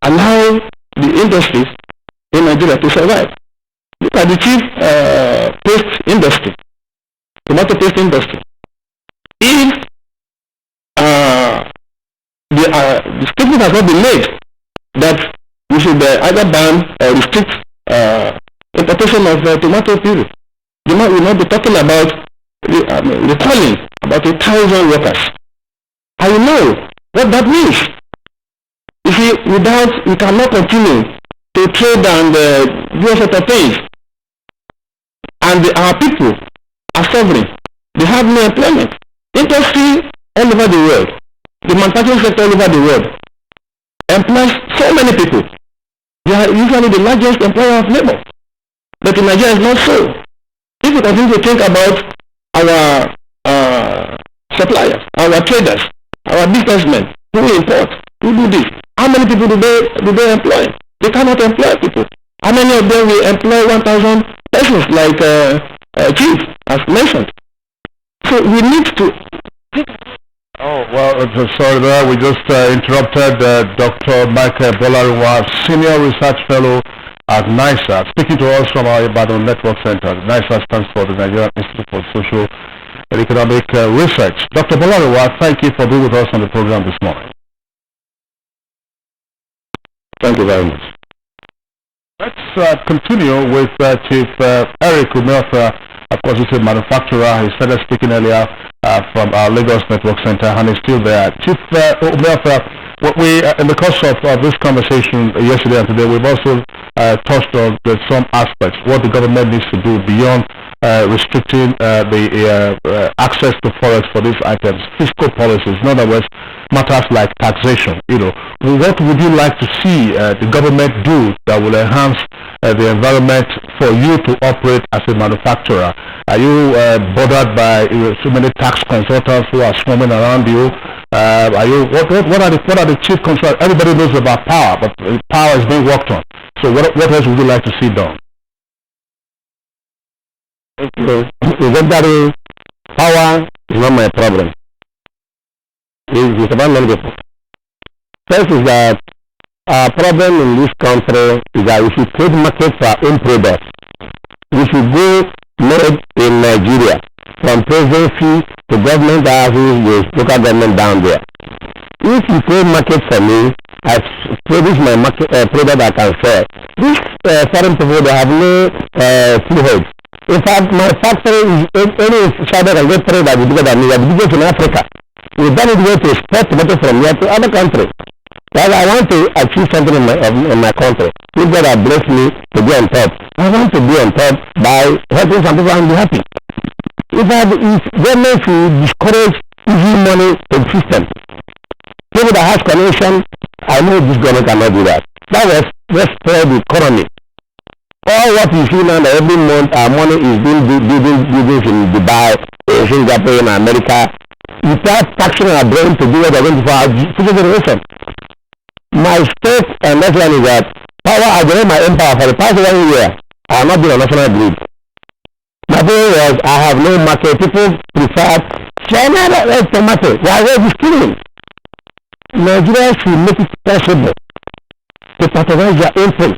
Speaker 3: allow the industries in Nigeria to survive. Look at the chief paste industry, tomato paste industry. If the statement has not been made that we should either ban or restrict importation of tomato puree, we will not be talking about recalling about 1,000 workers. I know what that means. You see, we cannot continue to trade and do a lot of things. And our people are suffering. They have no employment. Industry all over the world, the manufacturing sector all over the world, employs so many people. They are usually the largest employer of labor. But in Nigeria, it's not so. If we continue to think about our suppliers, our traders, our businessmen, who import, who do this, how many people do they employ? They cannot employ people. How many of them will employ 1,000 persons, like Chief has mentioned? So we need to...
Speaker 2: Oh, well, sorry there. We just interrupted Dr. Michael Bolaruwa, Senior Research Fellow at NISA, speaking to us from our Ibadan Network Center. NISA stands for the Nigerian Institute for Social and Economic Research. Dr. Bolaruwa, thank you for being with us on the program this morning.
Speaker 3: Thank you very much.
Speaker 2: Let's continue with Chief Eric Umeofa. Of course, he's a manufacturer. He started speaking earlier from our Lagos Network Center, and he's still there. Chief Umeofa, in the course of this conversation yesterday and today, we've also touched on some aspects, what the government needs to do beyond restricting the access to forex for these items, fiscal policies, in other words, matters like taxation. What would you like to see the government do that will enhance the environment for you to operate as a manufacturer? Are you bothered by so many tax consultants who are swarming around you? What are the chief concerns? Everybody knows about power, but power is being worked on. So what else would you like to see done?
Speaker 12: Power is not my problem. It's about many people. First is that our problem in this country is that we should trade market for our own products. We should go made in Nigeria, from presidency to government houses, the local government down there. If you trade market for me, I produce my market product I can sell. These foreign people, they have no two heads. In fact, my factory is any shadow can get trade that is bigger than me. I'm bigger in Africa. We don't need to export tomato from here to other countries. But I want to achieve something in my country. If God has blessed me to be on top, I want to be on top by helping some people and be happy. If government should discourage easy money to the system, people that have connection, I know this government cannot do that. That will spoil the economy. All what you see now that every month our money is being buildings in Dubai, in Singapore, in America. You start taxing our brain to do what they're going to for our future generation. my state national is that power, I generate my own power for the past 1 year. I have not been on national grid. My point was, I have no market. People prefer China tomato. They are already stealing. Nigeria should make it possible to patronize their own thing.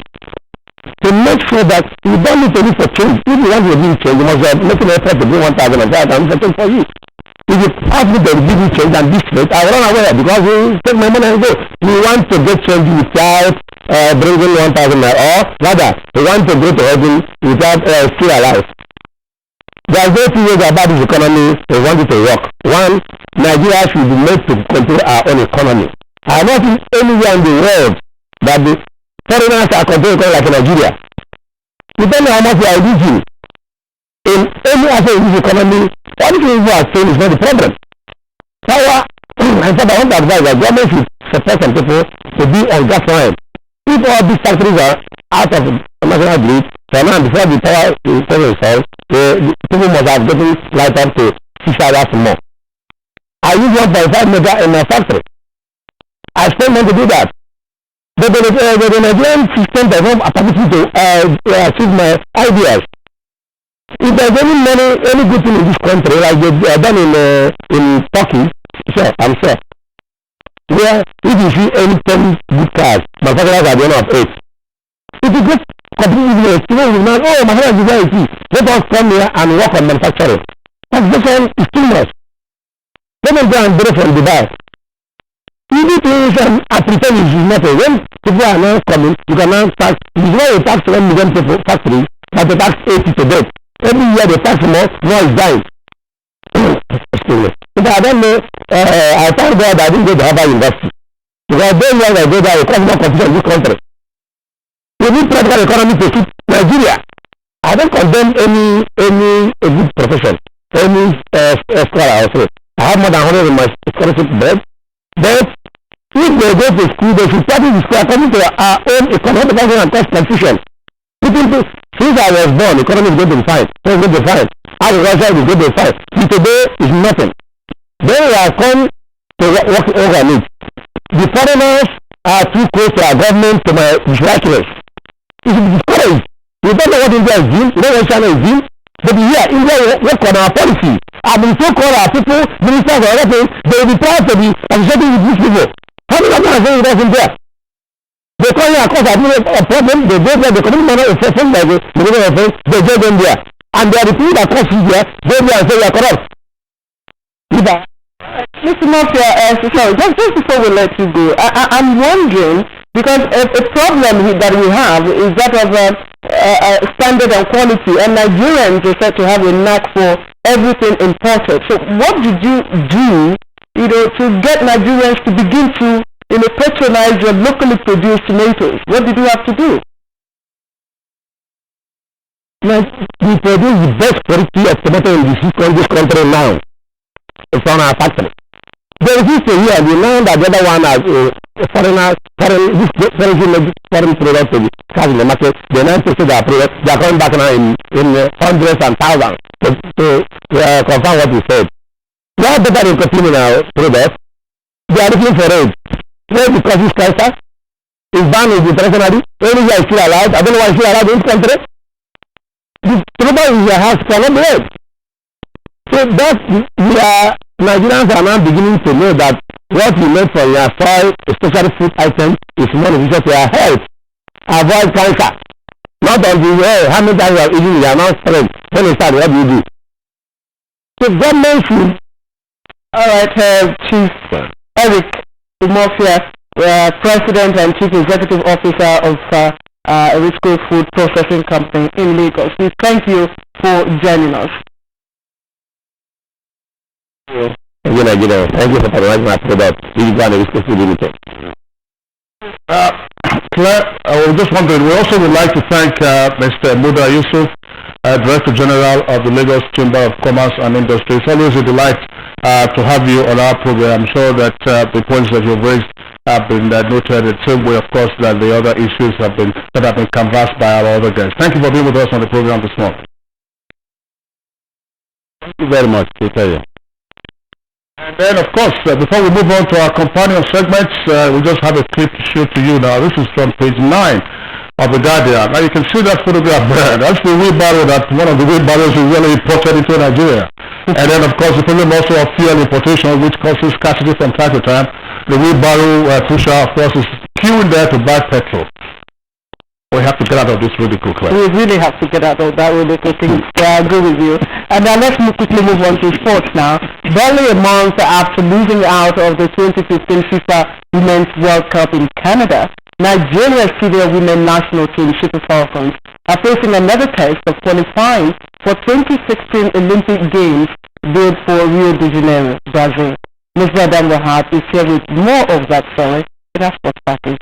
Speaker 12: To make sure that you don't need to look for change. If you want to give change, you must make an effort to bring 1,000 and 5,000 for you. If you ask me to give you change and this rate, I will run away because you take my money and go. You want to get change without bringing 1,000 or rather, you want to go to heaven without still alive. There are no two ways about this economy. We want it to work. One, Nigeria should be made to control our own economy. I have not seen anywhere in the world that the foreigners are controlling economy like Nigeria. Depending on how much they are using in any aspect of this economy, what people are saying is not the problem. Power, and so I want to advise that government should support some people to be on gas line. If all these factories are out of national grid, for now, before the power is solved, the people must have gotten light up to 6 hours more. I use 1.5 mega in my factory. I still want to do that. But the Nigerian system does not permit me to achieve my ideas. If there's any money, any good thing in this country, like they've done in Turkey, sure, I'm sure. Where if you see any 10 good cars, manufacturers are the owner of 8. If you get competitive, people will know, oh, my friend is very cheap. Let us come here and work on manufacturing. Taxation is too much. Let them go and borrow from Dubai. Easy things and pretend is nothing. When people are now coming, you can now tax. It is not a tax 1 million people factories, but they tax 80 to death. Every year they tax more is dying. But I don't know, I thank God I didn't go to Harvard University. Because then when I go there, I come more competition in this country. We need practical economy to keep Nigeria. I don't condemn any a good profession, any scholar also. I have more than 100 in my scholarship bed. But if they go to school, they should practice the school according to our own economic and cost constitution. Since I was born, economy is going to be fine. It's going to be fine. Agriculture is going to be fine. Today is nothing. Then we have come to work over it. The foreigners are too close to our government to my dislikeness. It's discouraged. We don't know what India is doing. We don't know what China is doing. But here, India will work on our policy. And we so-called our people, ministers or other things, they will be proud to be associated with these people. How many of them are saying with us in there? They call you across a problem, they go there, they commit money, it's a thing like they go them there. And they are the people that come here, go there and say we are corrupt.
Speaker 4: Mr. Mafia, sorry, just before we let you go, I'm wondering, because a problem that we have is that of standard and quality, and Nigerians are said to have a knack for everything imported. So what did you do, to get Nigerians to begin to, patronize your locally produced tomatoes? What did you have to do?
Speaker 12: We produce the best quality of tomato in this country now. It's from our factory. There is history here. We know that the other one has foreign product to be carried in the market. They now say their product. They are coming back now in hundreds and thousands to confirm what we said. We are better in consuming our product. They are looking for it. Where the coffee is cancer is banned internationally. Anywhere is still allowed. I don't know why it's still allowed in this country. The tomato in your house cannot be red. So Nigerians are now beginning to know that what we make from your soil, especially food items, is more beneficial to our health. Avoid cancer. Not until how many times you are eating, you are not spread. When you start, what do you do? So government should.
Speaker 4: All right, Chief Eric Umofia, President and Chief Executive Officer of Erisco Food Processing Company in Lagos. We thank you for joining us.
Speaker 12: Thank you, Nigeria. Thank you for patronizing my product. We
Speaker 2: also would like to thank Mr. Muda Yusuf, Director General of the Lagos Chamber of Commerce and Industry. It's always a delight to have you on our program. I'm sure that the points that you've raised have been noted the same way, of course, that the other issues that have been canvassed by our other guests. Thank you for being with us on the program this morning.
Speaker 12: Thank you very much.
Speaker 2: And then, of course, before we move on to our companion segments, we just have a clip to show to you now. This is from page 9 of the Guardian. Now you can see that photograph there. That's the wheelbarrow that one of the wheelbarrows is really imported into Nigeria. And then, of course, the problem also of fuel importation, which causes scarcity from time to time. The wheelbarrow pusher, of course, is queuing there to buy petrol. We have to get out of this ridiculous class.
Speaker 4: We really have to get out of that ridiculous thing. Yeah, I agree with you. And now let's quickly move on to sports now. Barely a month after losing out of the 2015 FIFA Women's World Cup in Canada, Nigeria's senior women national team, Super Falcons, are facing another test of qualifying for 2016 Olympic Games bid for Rio de Janeiro, Brazil. Ms. Adam Wahab is here with more of that story in our sports package.